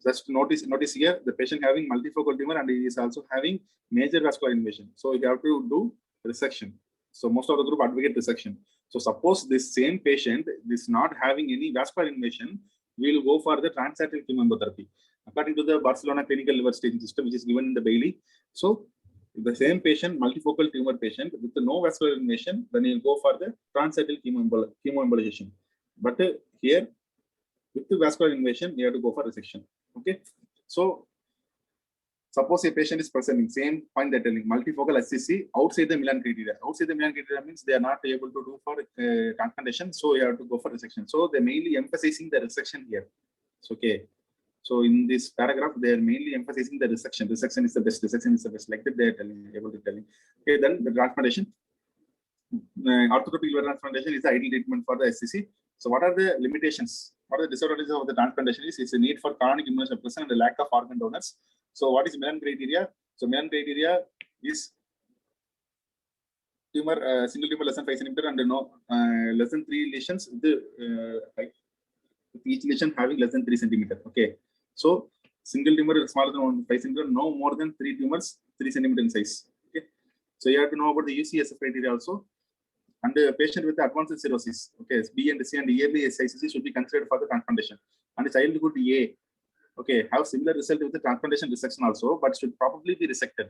C: just notice here, the patient having multifocal tumor and he is also having major vascular invasion. So you have to do resection. So most of the group advocate resection. So suppose this same patient is not having any vascular invasion, we will go for the transarterial chemotherapy according to the Barcelona clinical liver staging system, which is given in the Bailey. So the same patient, multifocal tumor patient with no vascular invasion, then you will go for the transarterial chemoembolization. But here, with the vascular invasion, you have to go for resection. Okay. So suppose a patient is presenting, same point they're telling, multifocal SCC outside the Milan criteria. Outside the Milan criteria means they are not able to do for transplantation, so you have to go for resection. So they're mainly emphasizing the resection here. So, okay. So in this paragraph, they are mainly emphasizing the resection. Resection is the best. Resection is the best. Like that, they are telling, able to telling. Okay, then the transplantation. Orthotopic liver transplantation is the ideal treatment for the SCC. So what are the limitations? What are the disadvantages of the transplantation? It's a need for chronic immunosuppression and a lack of organ donors. So what is Milan criteria? So Milan criteria is tumor, single tumor less than 5 centimeter and no less than 3 lesions. With each lesion having less than 3 centimeter. Okay. So single tumor is smaller than 5 centimeter, no more than 3 tumors 3 centimeter in size. Okay. So you have to know about the UCSF criteria also. And a patient with advanced cirrhosis, okay, B and C and yearly SICC should be considered for the transplantation. And childhood A, okay, have similar result with the transplantation resection also, but should probably be resected.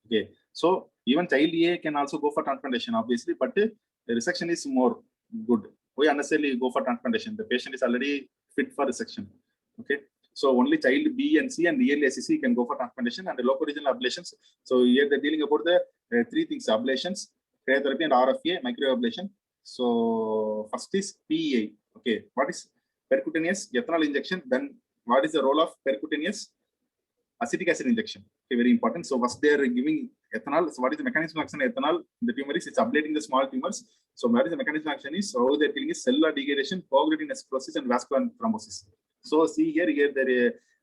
C: Okay, so even child A can also go for transplantation, obviously, but the resection is more good. We unnecessarily go for transplantation. The patient is already fit for resection. Okay, so only child B and C and yearly SCC can go for transplantation and the local regional ablations. So here they're dealing about the 3 things: ablations, cryotherapy, and RFA, microablation. So first is PEI. Okay, what is percutaneous ethanol injection? Then what is the role of percutaneous acetic acid injection? Okay, very important. So first they are giving ethanol. So what is the mechanism of action of ethanol? The tumor is it's ablating the small tumors. So what is the mechanism of action is how they're killing is cellular degradation, coagulating necrosis, and vascular thrombosis. So see here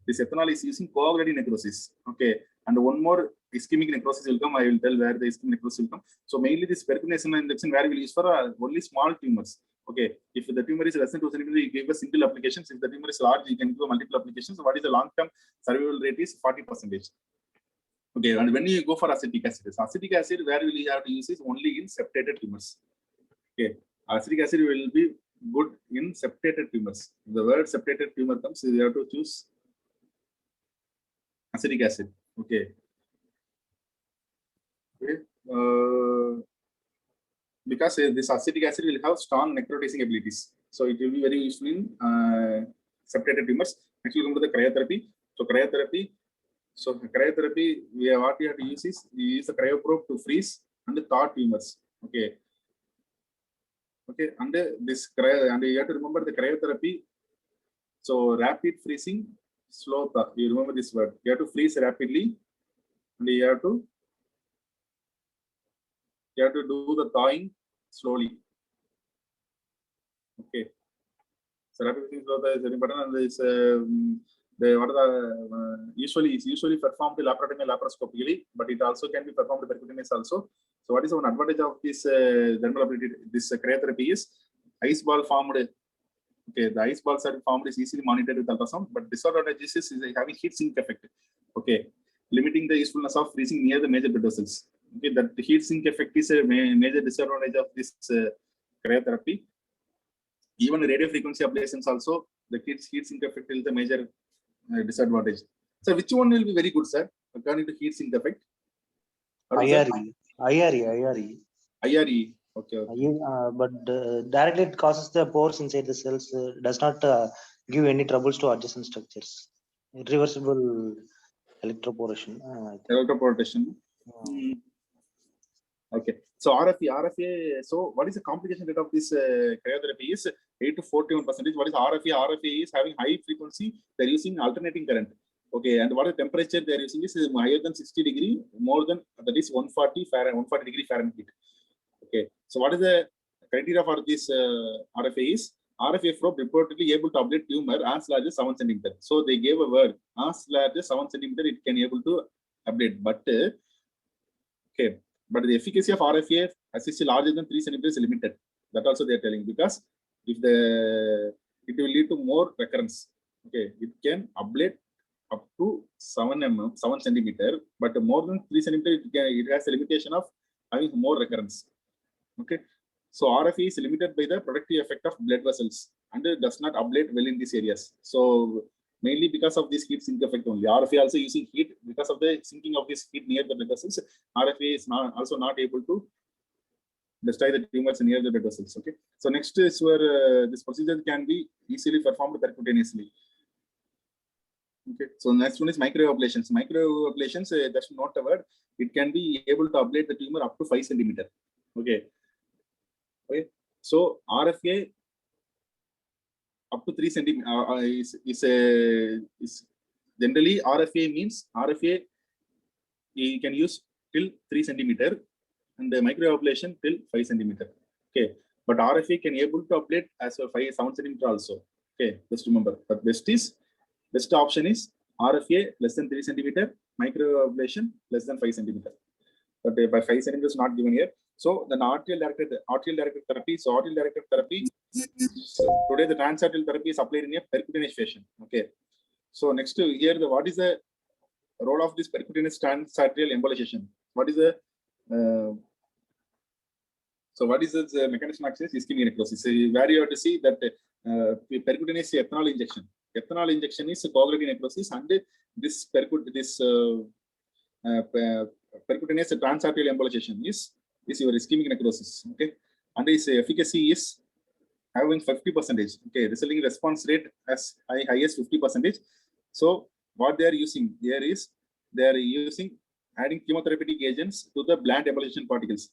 C: this ethanol is using coagulating necrosis. Okay, and one more ischemic necrosis will come. I will tell where the ischemic necrosis will come. So mainly this percutaneous injection where we will use for only small tumors. Okay, if the tumor is less than 2 centimeters, you give a single application. If the tumor is large, you can give multiple applications. So what is the long-term survival rate is 40%. Okay, and when you go for acetic acid, where will you have to use is only in septated tumors. Okay, acetic acid will be good in septated tumors. The word septated tumor comes, you have to choose acetic acid. Okay. Okay. Because this acetic acid will have strong necrotizing abilities. So it will be very useful in septated tumors. Next, we'll come to the cryotherapy. So cryotherapy, what we have to use is we use the cryoprobe to freeze and thaw tumors. Okay. Okay, and this and you have to remember the cryotherapy. So rapid freezing, slow thaw. You remember this word. You have to freeze rapidly, and you have to do the thawing slowly. Okay. So rapid freezing slow thaw is very important, and this usually performed laparoscopically, but it also can be performed percutaneous also. So what is one advantage of this dermal this cryotherapy is ice ball formed. Okay, the ice balls are formed is easily monitored with ultrasound, but disadvantage is having heat sink effect. Okay, limiting the usefulness of freezing near the major blood vessels. Okay, that heat sink effect is a major disadvantage of this cryotherapy. Even radio frequency ablations also, the heat sink effect is the major disadvantage. So which one will be very good, sir, according to heat sink effect?
B: IRE.
C: IRE. Okay.
B: But directly it causes the pores inside the cells, does not give any troubles to adjacent structures. Irreversible electroporation.
C: Electroporation. Okay. So RFA. So what is the complication rate of this cryotherapy is 8 to 41%. What is RFA? RFA is having high frequency. They're using alternating current. Okay. And what is the temperature they're using is higher than 60 degree, more than, that is 140 degree Fahrenheit. Okay. So what is the criteria for this RFA is? RFA probe reportedly able to ablate tumor as large as 7 centimeter. So they gave a word, as large as 7 centimeter, it can able to ablate. But okay, but the efficacy of RFA assist larger than 3 centimeters is limited. That also they are telling, because if it will lead to more recurrence. Okay, it can ablate up to 7 centimeter, but more than 3 centimeter, it has a limitation of having more recurrence. Okay, so RFA is limited by the productive effect of blood vessels and it does not ablate well in these areas. So mainly because of this heat sink effect only. RFA also using heat, because of the sinking of this heat near the blood vessels. RFA is also not able to destroy the tumors near the blood vessels. Okay, so next is where this procedure can be easily performed percutaneously. Okay, so next one is microablations. Microablations, that's not a word. It can be able to ablate the tumor up to 5 centimeter. Okay. Okay. So RFA up to 3 centimeter is generally RFA means RFA you can use till 3 centimeter and the microablation till 5 centimeter. Okay, but RFA can able to ablate as a 7 centimeter also. Okay, just remember. But best option is RFA less than 3 centimeter, microablation less than 5 centimeter. But by 5 centimeters not given here. So the arterial directed therapy. So arterial directed therapy. So today the transarterial therapy is applied in a percutaneous fashion. Okay. So next here, what is the role of this percutaneous transarterial embolization? What is the what is the mechanism of action? Ischemic necrosis. So where you have to see that percutaneous ethanol injection. Ethanol injection is coagulative necrosis, and this percutaneous transarterial embolization is your ischemic necrosis. Okay, and its efficacy is having 50%. Okay, resulting response rate as high as 50%. So what they are using here is they are using adding chemotherapeutic agents to the bland embolization particles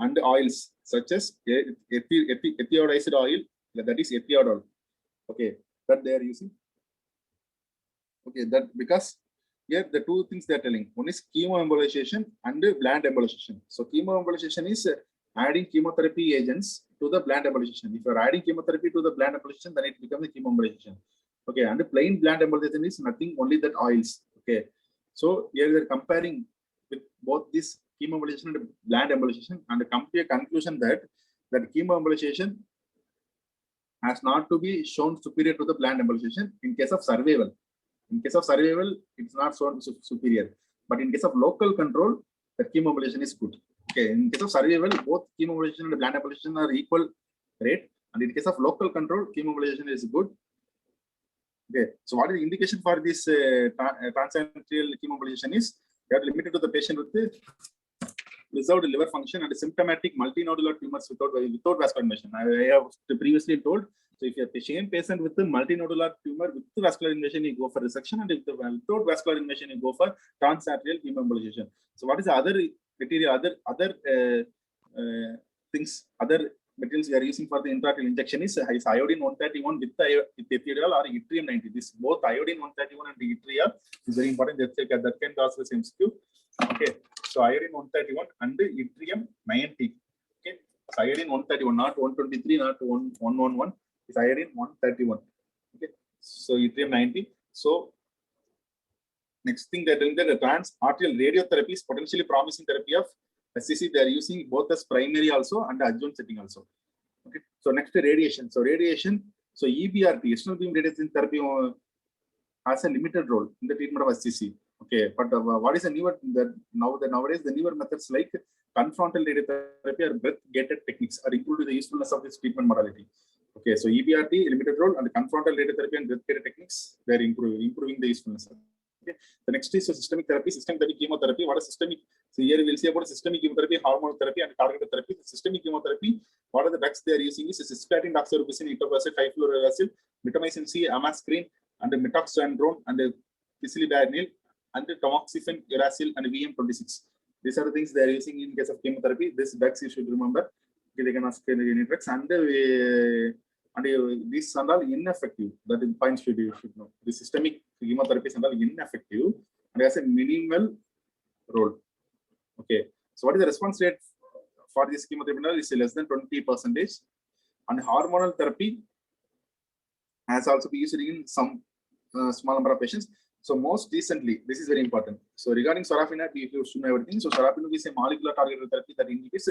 C: and oils such as ethiodized oil, that is ethiodol. Okay, that they are using. Okay, that because here the two things they are telling. One is chemoembolization and bland embolization. So chemoembolization is adding chemotherapy agents to the bland embolization. If you are adding chemotherapy to the bland embolization, then it becomes a chemoembolization. Okay, and the plain bland embolization is nothing, only that oils. Okay, so here they are comparing with both this chemoembolization and bland embolization, and come to a conclusion that chemoembolization has not to be shown superior to the bland embolization in case of survival. In case of survival, it's not shown superior. But in case of local control, the chemoembolization is good. Okay, in case of survival, both chemoembolization and bland embolization are equal rate. And in case of local control, chemoembolization is good. Okay, so what is the indication for this transarterial chemoembolization is they are limited to the patient with the preserved liver function and symptomatic multinodular tumors without vascular invasion. I have previously told. So if you have the same patient with the multinodular tumor with the vascular invasion, you go for resection, and if without vascular invasion, you go for transarterial chemoembolization. So what is the other material, other things, other materials we are using for the intraarterial injection is iodine 131 with ethiodol or yttrium 90. This both iodine 131 and yttrium is very important. That can cause the same skew. Okay, so iodine 131 and yttrium 90. Okay, so iodine 131, not 123, not 111. It's iodine 131. Okay, so yttrium 90. So next thing they're doing, the transarterial radiotherapy is potentially promising therapy of SCC. They are using both as primary also and adjuvant setting also. Okay, so next radiation. So radiation, so EBRT, external beam radiation therapy has a limited role in the treatment of SCC. Okay, but what is the newer nowadays the newer methods like confrontal radiotherapy or breath gated techniques are improved the usefulness of this treatment modality. Okay, so EBRT limited role and confrontal radiotherapy and breath gated techniques, they're improving the usefulness. Okay, the next is systemic therapy, chemotherapy. What is systemic? So here we'll see about systemic chemotherapy, hormonal therapy, and targeted therapy. The systemic chemotherapy, what are the drugs they are using is cisplatin, doxorubicin, etoposide, 5-fluorouracil, mitomycin C, amascrine, and metoxandrone, and picilidinil, and tamoxifen, uracil, and VM26. These are the things they are using in case of chemotherapy. This drugs you should remember. Okay, they can ask any drugs, and these are all ineffective. That is point you should know. The systemic chemotherapy is all ineffective and has a minimal role. Okay, so what is the response rate for this chemotherapy? Is less than 20%. And hormonal therapy has also been used in some small number of patients. So most recently, this is very important. So regarding sorafenib, you should know everything. So sorafenib is a molecular targeted therapy that inhibits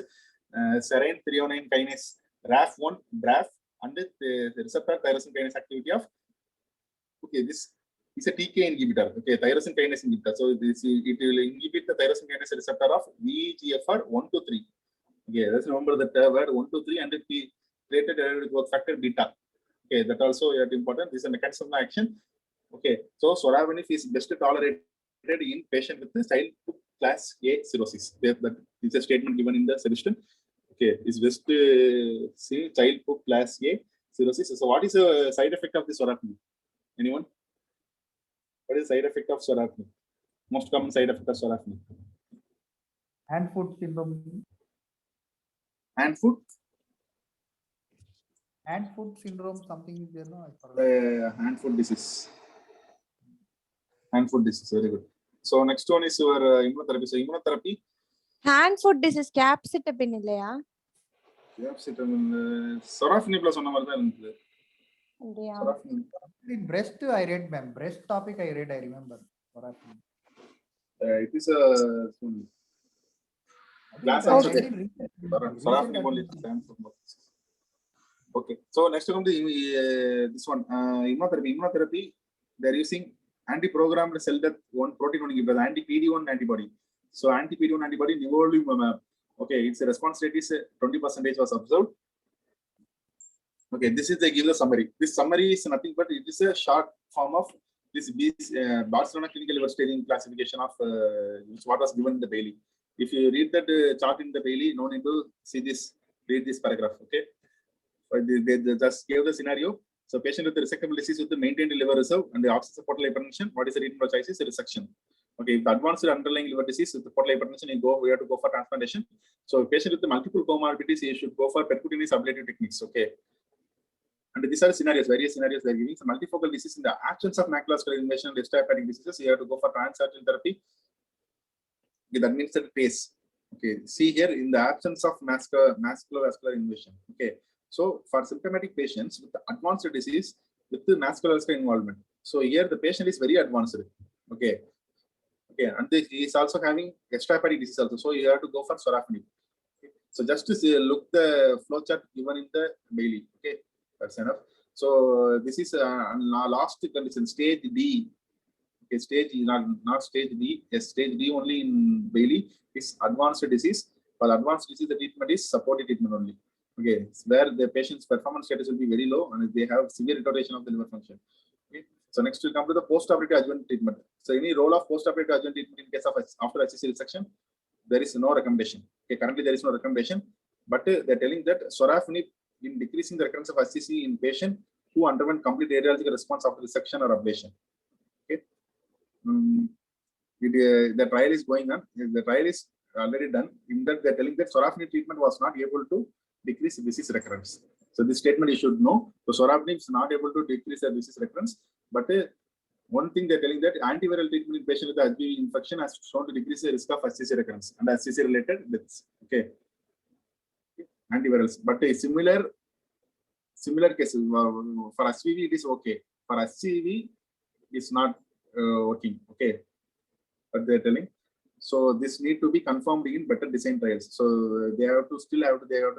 C: serine 309 kinase, RAF1, BRAF, and the receptor tyrosine kinase activity of. Okay, this is a TK inhibitor. Okay, tyrosine kinase inhibitor. So this it will inhibit the tyrosine kinase receptor of VEGFR 1 to 3. Okay, let's remember that word 1 to 3 and it related growth factor beta. Okay, that also is important. This is a mechanism of action. Okay, so sorafenib is best tolerated in patient with childhood class A cirrhosis. That is a statement given in the suggestion. Okay, is best say childhood class A cirrhosis. So what is the side effect of the sorafenib? Anyone? What is the side effect of sorafenib? Most common side effect of sorafenib.
D: Hand-foot syndrome.
C: Hand-foot
D: syndrome, something is there, no? I forgot.
C: Hand-foot disease. Hand-foot disease, very good. So next one is your immunotherapy. So immunotherapy.
E: Hand-foot disease, capecitabine இல்லையா?
C: Capecitabine, sorafenib plus சொன்ன மாதிரி தான் இருந்தது.
D: In breast, I read, ma'am. Breast topic I read, I remember.
C: It is a glass answer. Sorafenib only. Okay, so next come to this one, immunotherapy. Immunotherapy, they are using anti-programmed cell death protein 1 inhibitor, anti-PD1 antibody. So anti-PD1 antibody, nivolumab. Okay, its response rate is 20% was observed. Okay, this is they give the summary. This summary is nothing but it is a short form of this Barcelona clinical liver staging classification of what was given in the Bailey. If you read that chart in the Bailey, no need to see this, read this paragraph. Okay, they just gave the scenario. So patient with the resectable disease with the maintained liver reserve and the oxygen portal hypertension, what is the treatment of choice is resection. Okay, if the advanced underlying liver disease with the portal hypertension, we have to go for transplantation. So patient with the multiple comorbidities, you should go for percutaneous ablative techniques. Okay, and these are scenarios, various scenarios they are giving. So multifocal disease in the absence of macular invasion and extrahepatic diseases, you have to go for transarterial therapy. Okay, that means that pace. Okay, see here in the absence of vascular invasion. Okay, so for symptomatic patients with the advanced disease with the vascular involvement, so here the patient is very advanced. Okay, and he is also having extrahepatic disease also, so you have to go for sorafenib. Okay. So just to see, look the flow chart given in the Bailey. Okay, that's enough. So this is last condition, stage D. Okay, stage not stage D. Yes, stage D only in Bailey is advanced disease. For advanced disease, the treatment is supportive treatment only. Okay, where the patient's performance status will be very low and they have severe retardation of the liver function. Okay, so next we come to the post-operative adjuvant treatment. So any role of post-operative adjuvant treatment in case of after HCC resection, there is no recommendation. Okay, currently there is no recommendation, but they're telling that sorafenib in decreasing the recurrence of HCC in patient who underwent complete radiological response after resection or ablation. Okay, the trial is going on. The trial is already done. In that they're telling that sorafenib treatment was not able to decrease disease recurrence. So this statement you should know. So sorafenib is not able to decrease the disease recurrence, but one thing they're telling that antiviral treatment in patient with HBV infection has shown to decrease the risk of HCC recurrence and HCC related deaths. Okay, antivirals, but a similar cases for HCV it is okay. For HCV it's not working. Okay, but they're telling. So this need to be confirmed in better design trials. So they have to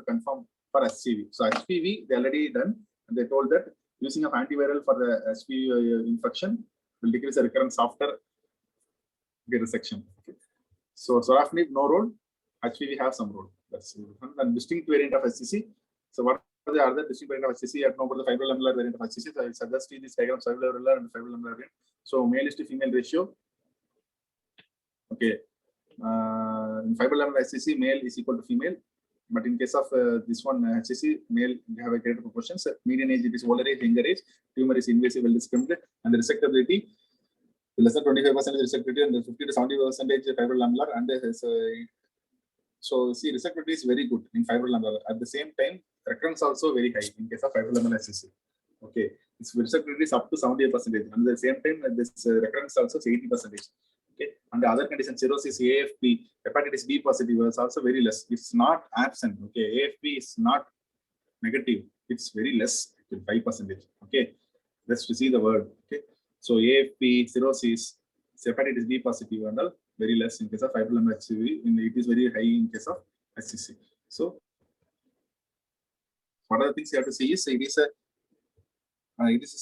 C: confirm for HCV. So HPV they already done, and they told that using of antiviral for the HPV infection will decrease the recurrence after Okay, resection. Okay. So sorafenib, no role. HPV have some role. That's a distinct variant of HCC. So what are the other distinct variant of HCC? At number the fibrolamellar variant of HCC. So I suggest this diagram fibrolamellar and fibrolamellar variant. So male is to female ratio. Okay. In fibrolamellar HCC, male is equal to female. But in case of this one HCC, male have a greater proportions. Median age it is older age, younger age. Tumor is invasive, well discriminated, and the resectability less than 25% resectability and 50 to 70% fibrolamellar. And so see, resectability is very good in fibrolamellar. At the same time, recurrence also very high in case of fibrolamellar HCC. Okay, its resectability is up to 78%. And at the same time, this recurrence also is 80%. Okay, and the other condition, cirrhosis, AFP, hepatitis B positive is also very less. It's not absent. Okay, AFP is not negative. It's very less, 5%. Okay, let's see the word. Okay, so AFP, cirrhosis, hepatitis B positive and all very less in case of fibrolamellar HCV. It is very high in case of HCC. So what are the things you have to see is it is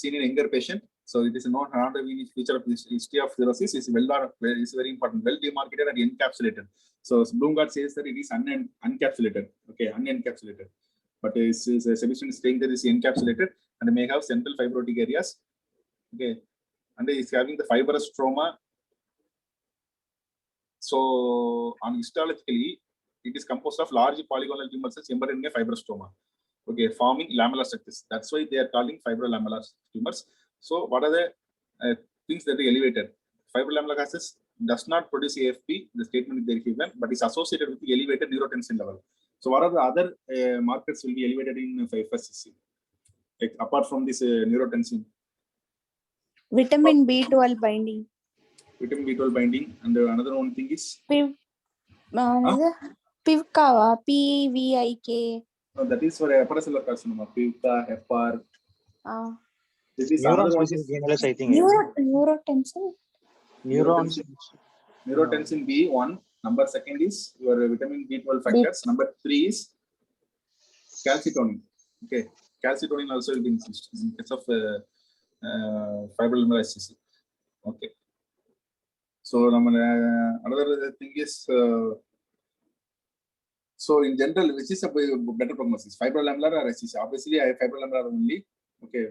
C: seen in younger patient. So it is a non-homogeneous feature of this history of cirrhosis. Is very important, well demarcated and encapsulated. So Bloomgard says that it is unencapsulated. Okay, unencapsulated. But Sebastian is saying that it is encapsulated and may have central fibrotic areas. Okay, and it is having the fibrous stroma. So histologically, it is composed of large polygonal tumor cells embedded in a fibrous stroma. Okay, forming lamellar structures. That's why they are calling fibrolamellar tumors. So what are the things that are elevated? Fibrolamellar gases does not produce AFP, the statement is very given, but is associated with the elevated neurotensin level. So what are the other markers will be elevated in FSCC? Like, apart from this neurotensin?
E: Vitamin B12 binding.
C: Vitamin B12 binding, and another one thing is?
E: PIVKA, PVIK.
C: No, that is for hepatocellular carcinoma, PIVKA, HEPAR. This is
B: Neurons
C: another one.
B: is I think.
E: Neurotensin.
B: Neurons.
C: Neurotensin B1. Number second is your vitamin B12 factors. Number 3 is calcitonin. Okay, calcitonin also will be increased in case of fibrolamellar HCC. Okay. So another thing is so in general, which is a better prognosis, fibrolamellar or HCC? Obviously, I have fibrolamellar only. Okay.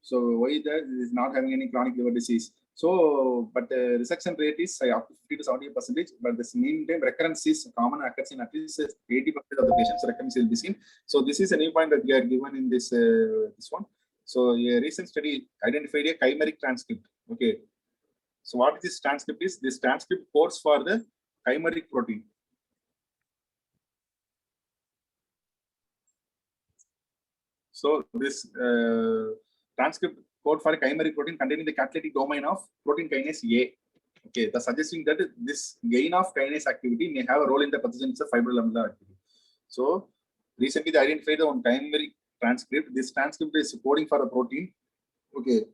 C: So why that is not having any chronic liver disease? So, but resection rate is up to 50 to 70%. But the meantime, recurrence is common, occurs in at least 80% of the patients. Recurrence will be seen. So this is a new point that we are given in this this one. So a recent study identified a chimeric transcript. Okay. So what this transcript is? This transcript codes for the chimeric protein. So this transcript code for a chimeric protein containing the catalytic domain of protein kinase A. Okay, thus suggesting that this gain of kinase activity may have a role in the pathogenesis of fibrolamellar activity. So recently they identified one chimeric transcript. This transcript is coding for a protein. Okay,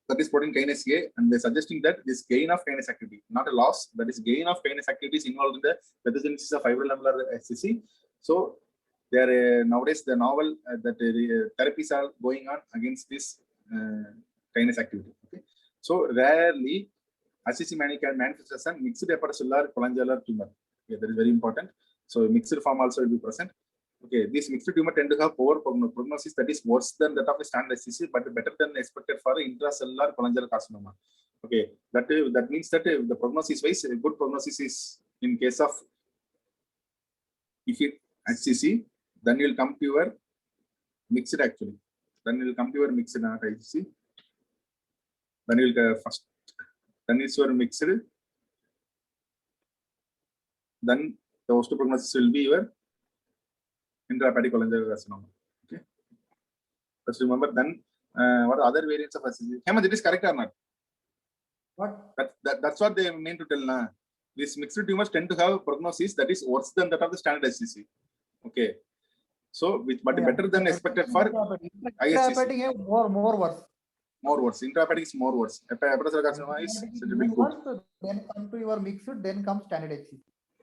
C: that is protein kinase A, and they're suggesting that this gain of kinase activity, not a loss, that is gain of kinase activity is involved in the pathogenesis of fibrolamellar HCC. So there nowadays the novel that therapies are going on against this kinase activity. Okay, so rarely HCC can manifest as a mixed hepatocellular cholangiolar tumor. Okay, that is very important. So mixed form also will be present. Okay, this mixed tumor tend to have poor prognosis, that is worse than that of a standard HCC, but better than expected for intracellular cholangiolar carcinoma. Okay, that means that the prognosis wise, a good prognosis is in case of if it HCC, then you will come to your mixed actually. Then you will come to your mixed not HCC. Then you will first. Then it's your mixed. Then the host prognosis will be your intrahepatic cholangiolar carcinoma. Okay. Let's remember then what are other variants of HCC? Hemant, it is correct or not?
D: What?
C: That's what they mean to tell now. These mixed tumors tend to have prognosis that is worse than that of the standard HCC. Okay. So, but better than expected for ISCC.
D: More worse.
C: More worse. Intrahepatic is more worse. Hepatocellular carcinoma is a little bit good.
D: Then come to your mixed, then comes standard HCC.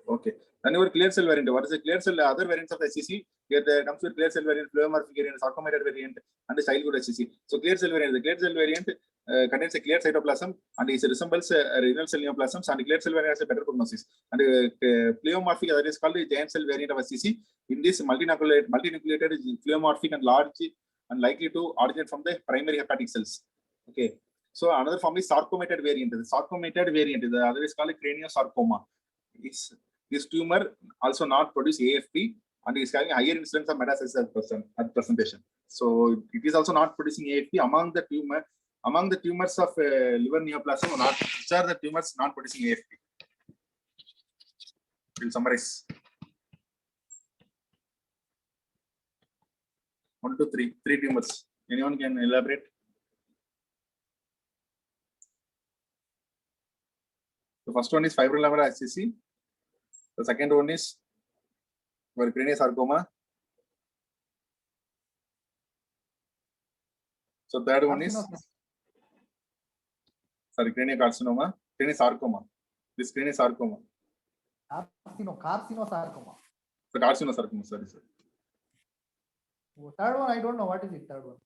C: Okay. Then your clear cell variant. What is the clear cell? Other variants of HCC. Here there comes with clear cell variant, pleomorphic variant, sarcomatous variant, and the childhood HCC. So clear cell variant. The clear cell variant contains a clear cytoplasm and it resembles renal cell neoplasms, and clear cell variant has a better prognosis. And pleomorphic, that is called the giant cell variant of SCC. In this multinucleated is pleomorphic and large and likely to originate from the primary hepatic cells. Okay. So another form is sarcomatous variant. The sarcomatous variant, the other is called craniosarcoma. This tumor also not produce AFP and is having higher incidence of metastasis at presentation. So it is also not producing AFP among the tumors of liver neoplasm. Which are the tumors not producing AFP? We'll summarize. 1, 2, 3. 3 tumors. Anyone can elaborate? The first one is fibrolamellar SCC. The second one is craniosarcoma. So third one is craniocarcinoma, craniosarcoma. This craniosarcoma.
D: Carcinosarcoma.
C: So carcinosarcoma, sorry.
D: Third one, I don't know. What is it? Third one.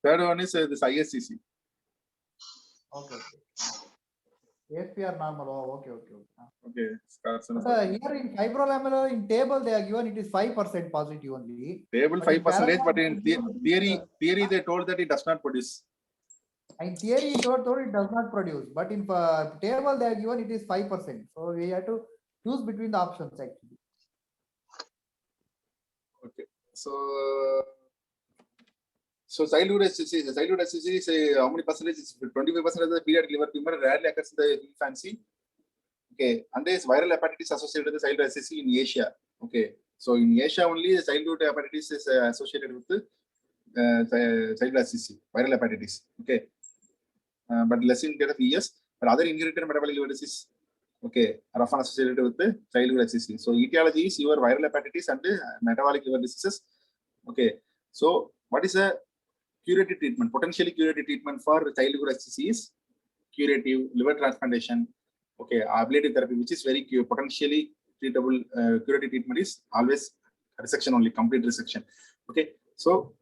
C: Third one is this ISCC.
D: Okay. AFP normal. Oh, okay.
C: Okay.
D: Here in fibrolamellar, in table they are given it is 5% positive only.
C: Table 5%, but in theory they told that it does not produce.
D: In theory, it told it does not produce, but in table they are given it is 5%. So we have to choose between the options actually.
C: Okay. So childhood SCC is how many percentage? 25% of the pediatric liver tumor rarely occurs in the infancy. Okay, and there is viral hepatitis associated with the childhood SCC in Asia. Okay, so in Asia only the childhood hepatitis is associated with the childhood SCC, viral hepatitis. Okay, but less in case of ES, but other inherited metabolic liver disease, okay, are often associated with the childhood SCC. So etiology is your viral hepatitis and metabolic liver diseases. Okay, so what is a curative treatment? Potentially curative treatment for childhood SCC is curative liver transplantation. Okay, ablative therapy, which is very potentially treatable. Curative treatment is always resection only, complete resection. Okay, so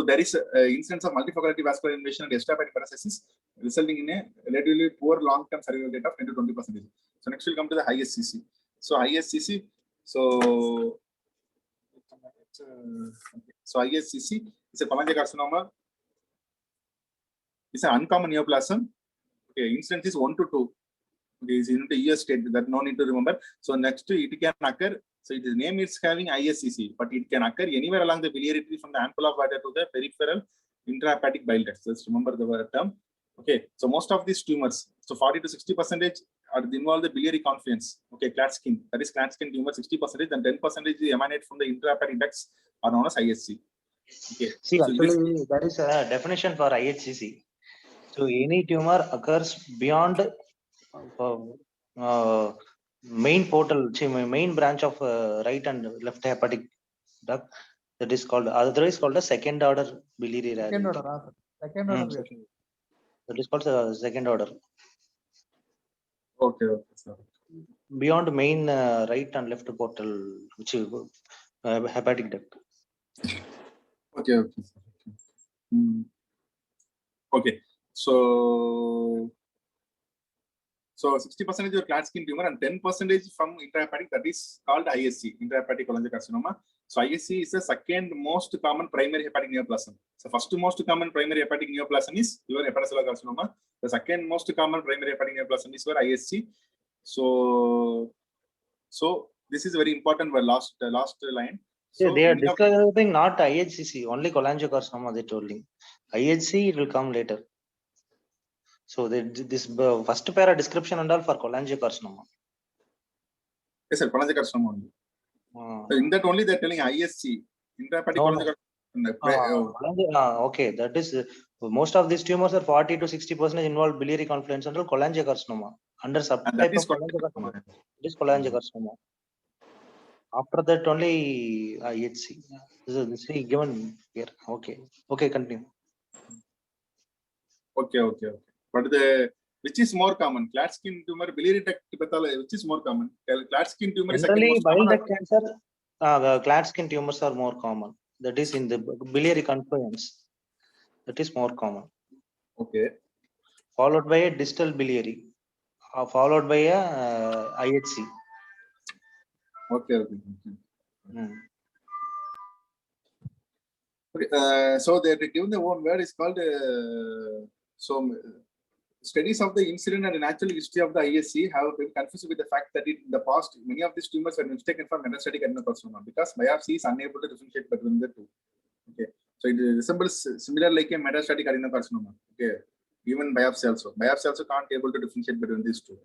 C: there is instance of multifocal vascular invasion and extrahepatic metastasis resulting in a relatively poor long-term survival rate of 10 to 20%. So next we'll come to the ISCC. So ISCC, so ISCC is a cholangiocarcinoma. It's an uncommon neoplasm. Okay, incidence is 1 to 2. Okay, is in the US state, that no need to remember. So next it can occur. So its name is having ISCC, but it can occur anywhere along the biliary tree from the ampulla of water to the peripheral intrahepatic bile ducts. Just remember the term. Okay, so most of these tumors, so 40 to 60% are involve the biliary confluence. Okay, Klatskin, that is Klatskin tumor 60%, and 10% emanate from the intrahepatic ducts are known as ISC. Okay.
B: See,
C: so
B: actually, there is a definition for IHCC. So any tumor occurs beyond main portal, main branch of right and left hepatic duct. That is called, otherwise called a second order biliary
D: Second
B: rarity.
D: order. Second order.
B: That is called second order.
C: Okay, sir.
B: Beyond main right and left portal, which is hepatic duct.
C: Okay. Okay. So 60% is Klatskin tumor and 10% from intrahepatic, that is called ISC, intrahepatic cholangiocarcinoma. So ISC is the second most common primary hepatic neoplasm. So first most common primary hepatic neoplasm is your hepatocellular carcinoma. The second most common primary hepatic neoplasm is your ISC. So this is very important. For last line. So
B: they are describing not IHCC, only cholangiocarcinoma. They told me IHC it will come later. So this first para description and all for cholangiocarcinoma.
C: Yes, sir, cholangiocarcinoma only. So in that only they are telling ISC, intrahepatic cholangiocarcinoma.
B: Okay, that is most of these tumors are 40 to 60% involved biliary confluence and cholangiocarcinoma. Under subtype of cholangiocarcinoma, it is cholangiocarcinoma. After that only IHC. This is given here. Okay, continue.
C: Okay. But which is more common? Klatskin tumor, biliary duct pathology, which is more common? Klatskin tumor is
B: generally bile duct cancer. Klatskin tumors are more common. That is in the biliary confluence. That is more common.
C: Okay.
B: Followed by a distal biliary, followed by a IHC.
C: Okay.
B: Hmm.
C: Okay. So they given the one word is called studies of the incident and natural history of the ISC have been confused with the fact that in the past many of these tumors were mistaken for metastatic adenocarcinoma because biopsy is unable to differentiate between the two. Okay, so it resembles similar like a metastatic adenocarcinoma. Okay, even biopsy also can't able to differentiate between these two.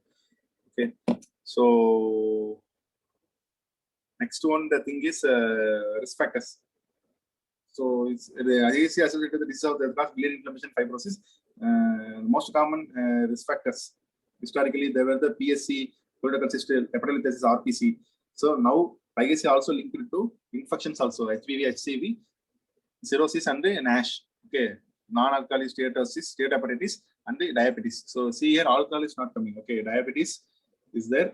C: Okay, so next one, the thing is risk factors. So it's the IAC associated with the disease of the biliary inflammation fibrosis. Most common risk factors. Historically, there were the PSC, choledochocystis, hepatitis, RPC. So now IAC also linked to infections also, HPV, HCV, cirrhosis, and NASH. Okay, non-alcoholic steatosis, steatohepatitis, and diabetes. So see here, alcohol is not coming. Okay, diabetes is there.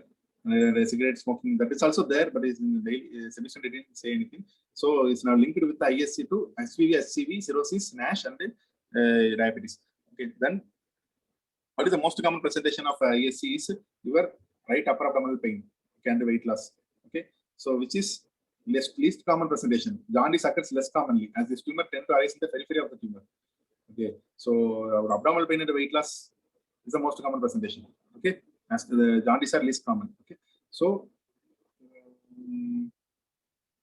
C: Cigarette smoking, that is also there, but is in the daily semester they didn't say anything. So it's now linked with the ISC to HPV, HCV, cirrhosis, NASH, and diabetes. Okay, then what is the most common presentation of ISC is your right upper abdominal pain, okay, and weight loss. Okay, so which is least common presentation. Jaundice occurs less commonly as this tumor tend to arise in the periphery of the tumor. Okay, so our abdominal pain and weight loss is the most common presentation. Okay, as the jaundice are least common. Okay, so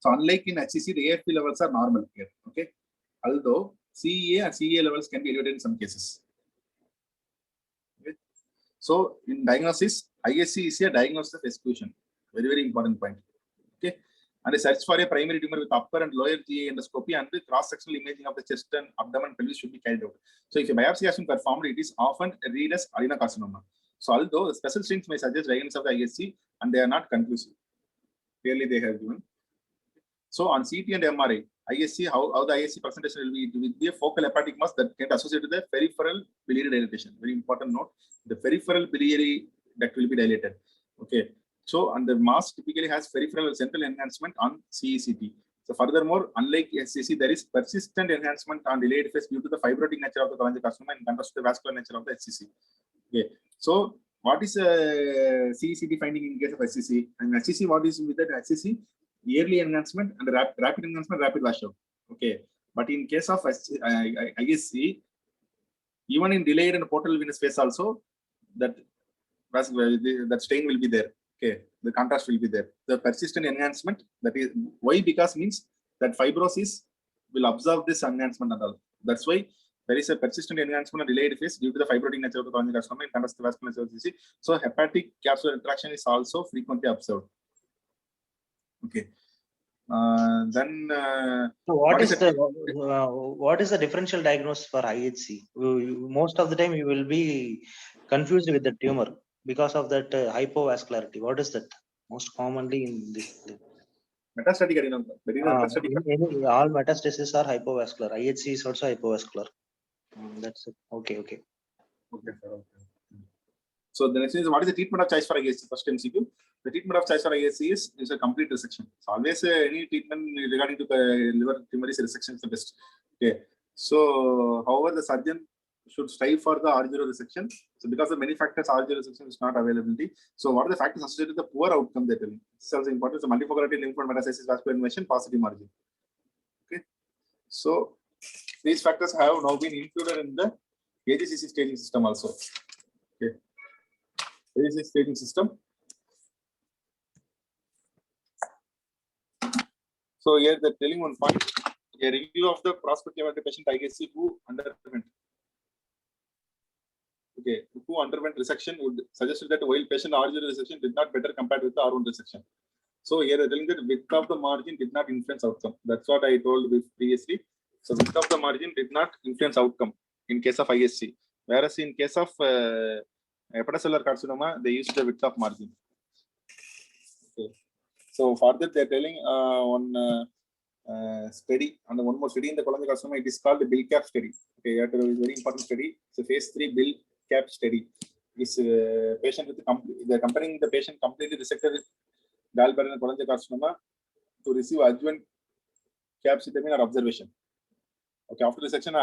C: unlike in HCC, the AFP levels are normal here. Okay, although CEA and CEA levels can be elevated in some cases. Okay, so in diagnosis, ISC is a diagnosis of exclusion. Very important point. Okay, and a search for a primary tumor with upper and lower GA endoscopy and cross-sectional imaging of the chest and abdomen pelvis should be carried out. So if a biopsy has been performed, it is often read as adenocarcinoma. So although special strains may suggest diagnosis of the ISC and they are not conclusive, clearly they have given. So on CT and MRI, ISC, how the ISC presentation will be a focal hepatic mass that can associate with the peripheral biliary dilatation. Very important note, the peripheral biliary duct will be dilated. Okay, so and the mass typically has peripheral central enhancement on CECT. So furthermore, unlike SCC, there is persistent enhancement on delayed phase due to the fibrotic nature of the cholangiocarcinoma in contrast to the vascular nature of the HCC. Okay, so what is CECT finding in case of HCC? And HCC, what is with that HCC? Yearly enhancement and rapid enhancement, rapid washout. Okay, but in case of ISC, even in delayed and portal venous phase also, that stain will be there. Okay, the contrast will be there. The persistent enhancement, that is why, because means that fibrosis will absorb this enhancement and all. That's why there is a persistent enhancement and delayed phase due to the fibrotic nature of the cholangiocarcinoma in contrast to the vascular nature of HCC. So hepatic capsular retraction is also frequently observed. Okay. Then
B: so what is the differential diagnosis for IHC? Most of the time you will be confused with the tumor because of that hypovascularity. What is that most commonly in this?
C: Metastatic adenoma.
B: All metastases are hypovascular. IHC is also hypovascular. That's it. Okay.
C: Okay, sir. Okay. So the next is, what is the treatment of choice for ISC? First MCQ. The treatment of choice for ISC is a complete resection. So always any treatment regarding to the liver tumor is resection is the best. Okay. So however, the surgeon should strive for the R0 resection. So because of many factors, R0 resection is not availability. So what are the factors associated with the poor outcome they're telling? This is also important. So multifocal lymph node metastasis, vascular invasion, positive margin. Okay. So these factors have now been included in the AJCC staging system also. Okay. AJCC staging system. So here they're telling one point, a review of the prospective patient ISC who underwent. Okay, who underwent resection would suggest that while patient R0 resection did not better compared with the R1 resection. So here they're telling that width of the margin did not influence outcome. That's what I told previously. So width of the margin did not influence outcome in case of ISC. Whereas in case of hepatocellular carcinoma, they use the width of margin. Okay. So further, they're telling one study, and one more study in the cholangiocarcinoma. It is called the BILCAP study. Okay, that is a very important study. It's a phase 3 BILCAP study. Is patient with they're comparing the patient completely resected gallbladder cholangiocarcinoma to receive adjuvant capecitabine or observation. Okay, after resection,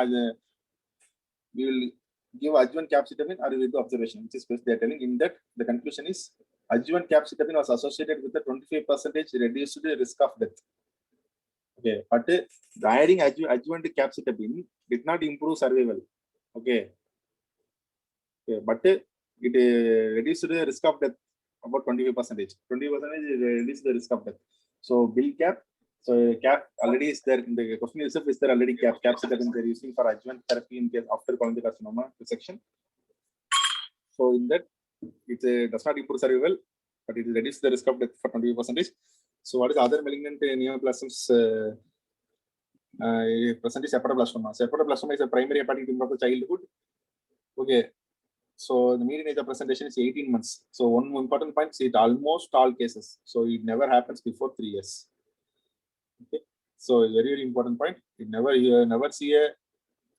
C: we will give adjuvant capecitabine or we will do observation, which is what they are telling. In that, the conclusion is adjuvant capecitabine was associated with a 25% reduced risk of death. Okay, but the adding adjuvant capecitabine did not improve survival. Okay, but it reduced the risk of death about 25%. 20% reduced the risk of death. So bill cap. So cap already is there in the question itself. Is there already capecitabine they're using for adjuvant therapy in case after cholangiocarcinoma resection? So in that, it does not improve survival, but it reduces the risk of death for 20%. So what is other malignant neoplasms? Present is hepatoblastoma. So hepatoblastoma is a primary hepatic tumor of the childhood. Okay. So the median age of presentation is 18 months. So one important point is it almost all cases. So it never happens before 3 years. Okay. So very, very important point. You never see a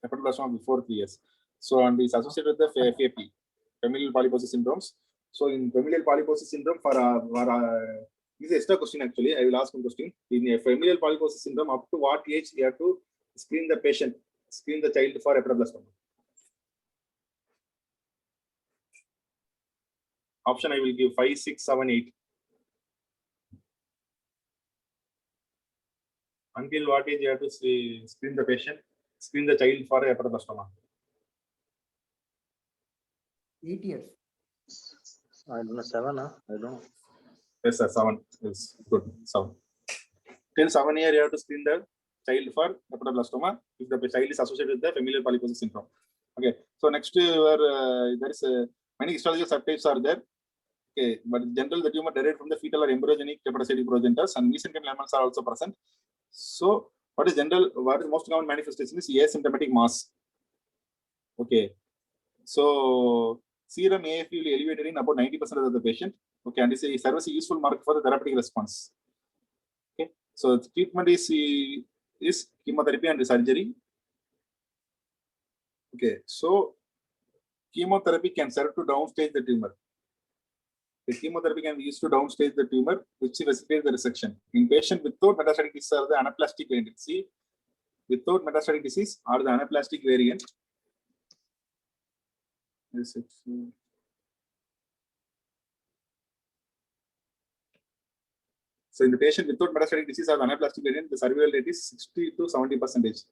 C: hepatoblastoma before 3 years. So and it's associated with the FAP, familial polyposis syndromes. So in familial polyposis syndrome this is extra question actually. I will ask one question. In a familial polyposis syndrome, up to what age you have to screen the patient, screen the child for hepatoblastoma? Option I will give 5, 6, 7, 8. Until what age you have to screen the patient, screen the child for hepatoblastoma?
D: 8 years.
B: I don't know, 7, huh? I don't know.
C: Yes, sir, 7 is good. 7. Till 7 years, you have to screen the child for hepatoblastoma if the child is associated with the familial polyposis syndrome. Okay, so next there is many histological subtypes are there. Okay, but in general, the tumor derived from the fetal or embryogenic hepatocytic progenitors and mesenchymal lamels are also present. So, what is most common manifestation is asymptomatic mass. Okay, so serum AFP will be elevated in about 90% of the patient. Okay, and this serves a useful marker for the therapeutic response. Okay, so the treatment is chemotherapy and surgery. Okay, so chemotherapy can serve to downstage the tumor. The chemotherapy can be used to downstage the tumor, which facilitates the resection. In patient without metastatic disease or the anaplastic variant, see, without metastatic disease or the anaplastic variant. So in the patient without metastatic disease or the anaplastic variant, the survival rate is 60 to 70%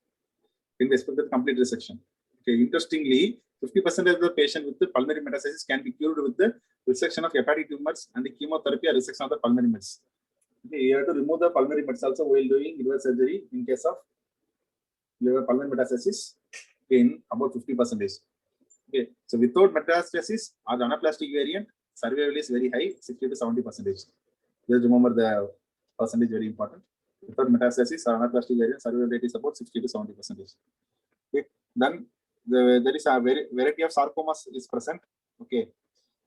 C: in respect to the complete resection. Okay, interestingly, 50% of the patient with the pulmonary metastasis can be cured with the resection of hepatic tumors and the chemotherapy or resection of the pulmonary mets. Okay, you have to remove the pulmonary mets also while doing liver surgery in case of liver pulmonary metastasis in about 50%. Okay, so without metastasis or the anaplastic variant, survival is very high, 60 to 70%. Just remember the percentage very important. Without metastasis or anaplastic variant, survival rate is about 60 to 70%. Okay, then there is a variety of sarcomas is present. Okay,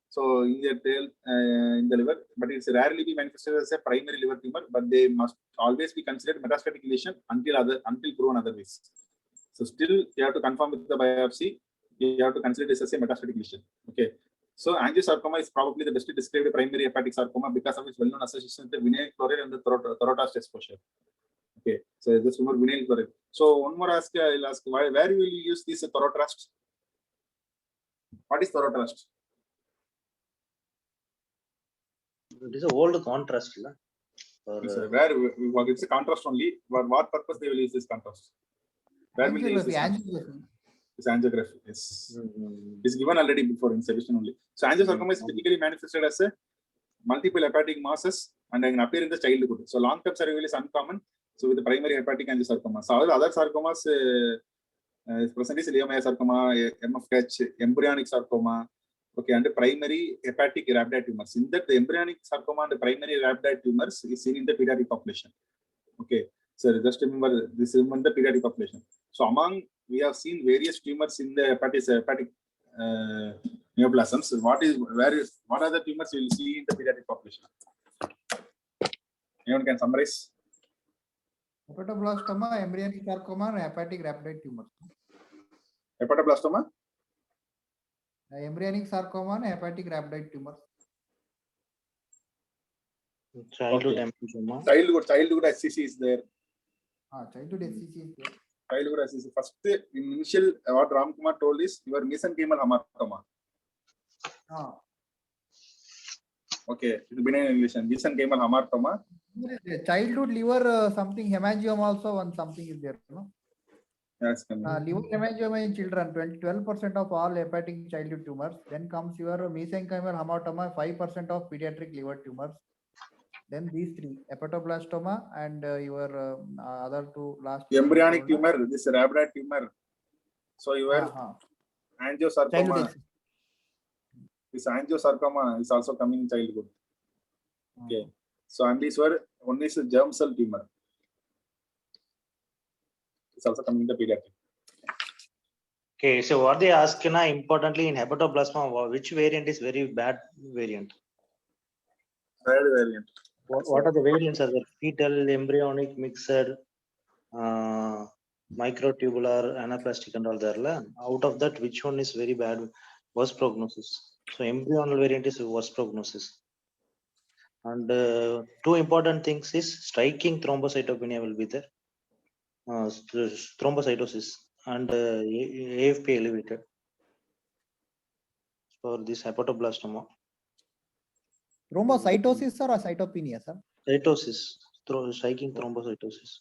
C: so in the tail, in the liver, but it's rarely be manifested as a primary liver tumor, but they must always be considered metastatic lesion until proven otherwise. So still you have to confirm with the biopsy. You have to consider this as a metastatic lesion. Okay, so angiosarcoma is probably the best described primary hepatic sarcoma because of its well-known association with the vinyl chloride and the thorotrast exposure. Okay, so just remember vinyl chloride. So one more I'll ask, where will you use this thorotrast? What is thorotrast?
B: It is a old contrast.
C: Where it's a contrast only. For what purpose they will use this contrast? Where will they use this? It's angiography. Yes, it's given already before in solution only. So angiosarcoma is typically manifested as a multiple hepatic masses and can appear in the childhood. So long-term survival is uncommon. So with the primary hepatic angiosarcoma, so other sarcomas present is leiomyosarcoma, MFH, embryonic sarcoma. Okay, and the primary hepatic rhabdoid tumors. In that, the embryonic sarcoma and the primary rhabdoid tumors is seen in the pediatric population. Okay, so just remember this in the pediatric population. So among we have seen various tumors in the hepatic neoplasms. What are the tumors you will see in the pediatric population? Anyone can summarize?
D: Hepatoblastoma, embryonic sarcoma, and hepatic rhabdoid tumor.
C: Hepatoblastoma,
D: embryonic sarcoma, and hepatic rhabdoid tumor.
B: Childhood
C: hemangioma. Childhood SCC is there.
D: Childhood SCC is there.
C: childhood SCC. First, initial what Ramkumar told is your mesenchymal hamartoma.
D: Ah.
C: Okay, it will be in English. Mesenchymal hamartoma.
D: Childhood liver something hemangioma also one something is there, no?
C: Yes,
D: Liver hemangioma in children, 12% of all hepatic childhood tumors. Then comes your mesenchymal hamartoma, 5% of pediatric liver tumors. Then these three, hepatoblastoma and your other two last.
C: embryonic tumor, this rhabdoid tumor. So your angiosarcoma.
D: Childhood.
C: This angiosarcoma is also coming in childhood. Okay. So and these were one is a germ cell tumor. It's also coming in the pediatric.
B: Okay, so what they ask now importantly in hepatoplasma, which variant is very bad variant?
C: Bad variant.
B: What are the variants? Are there fetal, embryonic, mixed, microtubular, anaplastic, and all there? Out of that, which one is very bad, worst prognosis? So embryonal variant is worst prognosis. And two important things is striking thrombocytopenia will be there, thrombocytosis and AFP elevated for this hepatoblastoma.
D: Thrombocytosis or cytopenia, sir?
B: Cytosis, striking thrombocytosis.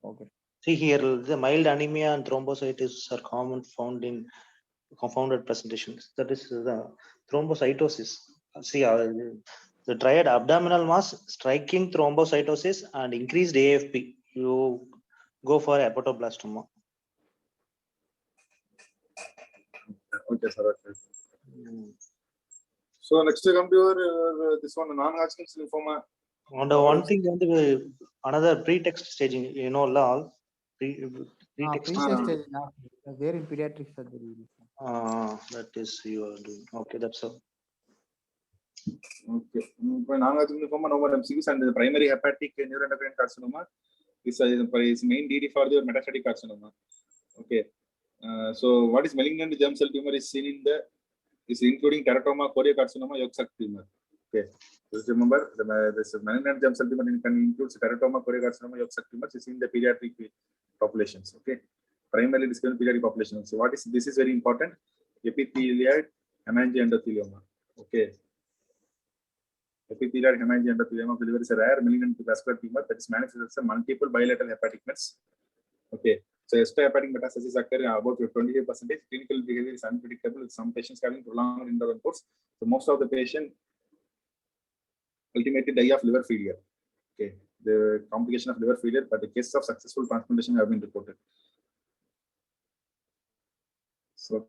D: Okay.
B: See here, the mild anemia and thrombocytosis are common found in confounded presentations. That is the thrombocytosis. See, the triad abdominal mass, striking thrombocytosis, and increased AFP. You go for hepatoblastoma.
C: Okay, sir. Okay. So next to come to your this one non-Hodgkin's lymphoma.
B: And one thing, another pretext staging, you know, all pretext.
D: Pre-stage there in pediatric surgery.
B: That is you are doing. Okay, that's all.
C: Okay. Non-Hodgkin's lymphoma, no more MCQs, and the primary hepatic neuroendocrine carcinoma is main DD for the metastatic carcinoma. Okay. So what is malignant germ cell tumor is seen in the is including teratoma, choriocarcinoma, yolk sac tumor. Okay. Just remember this malignant germ cell tumor includes teratoma, choriocarcinoma, yolk sac tumors is in the pediatric populations. Okay. Primarily this is pediatric population. So what is this is very important. Epithelioid hemangioendothelioma. Okay. Epithelioid hemangioendothelioma of the liver is a rare malignant vascular tumor that is manifested as a multiple bilateral hepatic mets. Okay. So extrahepatic metastasis occur about 25%. Clinical behavior is unpredictable with some patients having prolonged internal course. So most of the patient ultimately die of liver failure. Okay. The complication of liver failure, but the cases of successful transplantation have been reported. So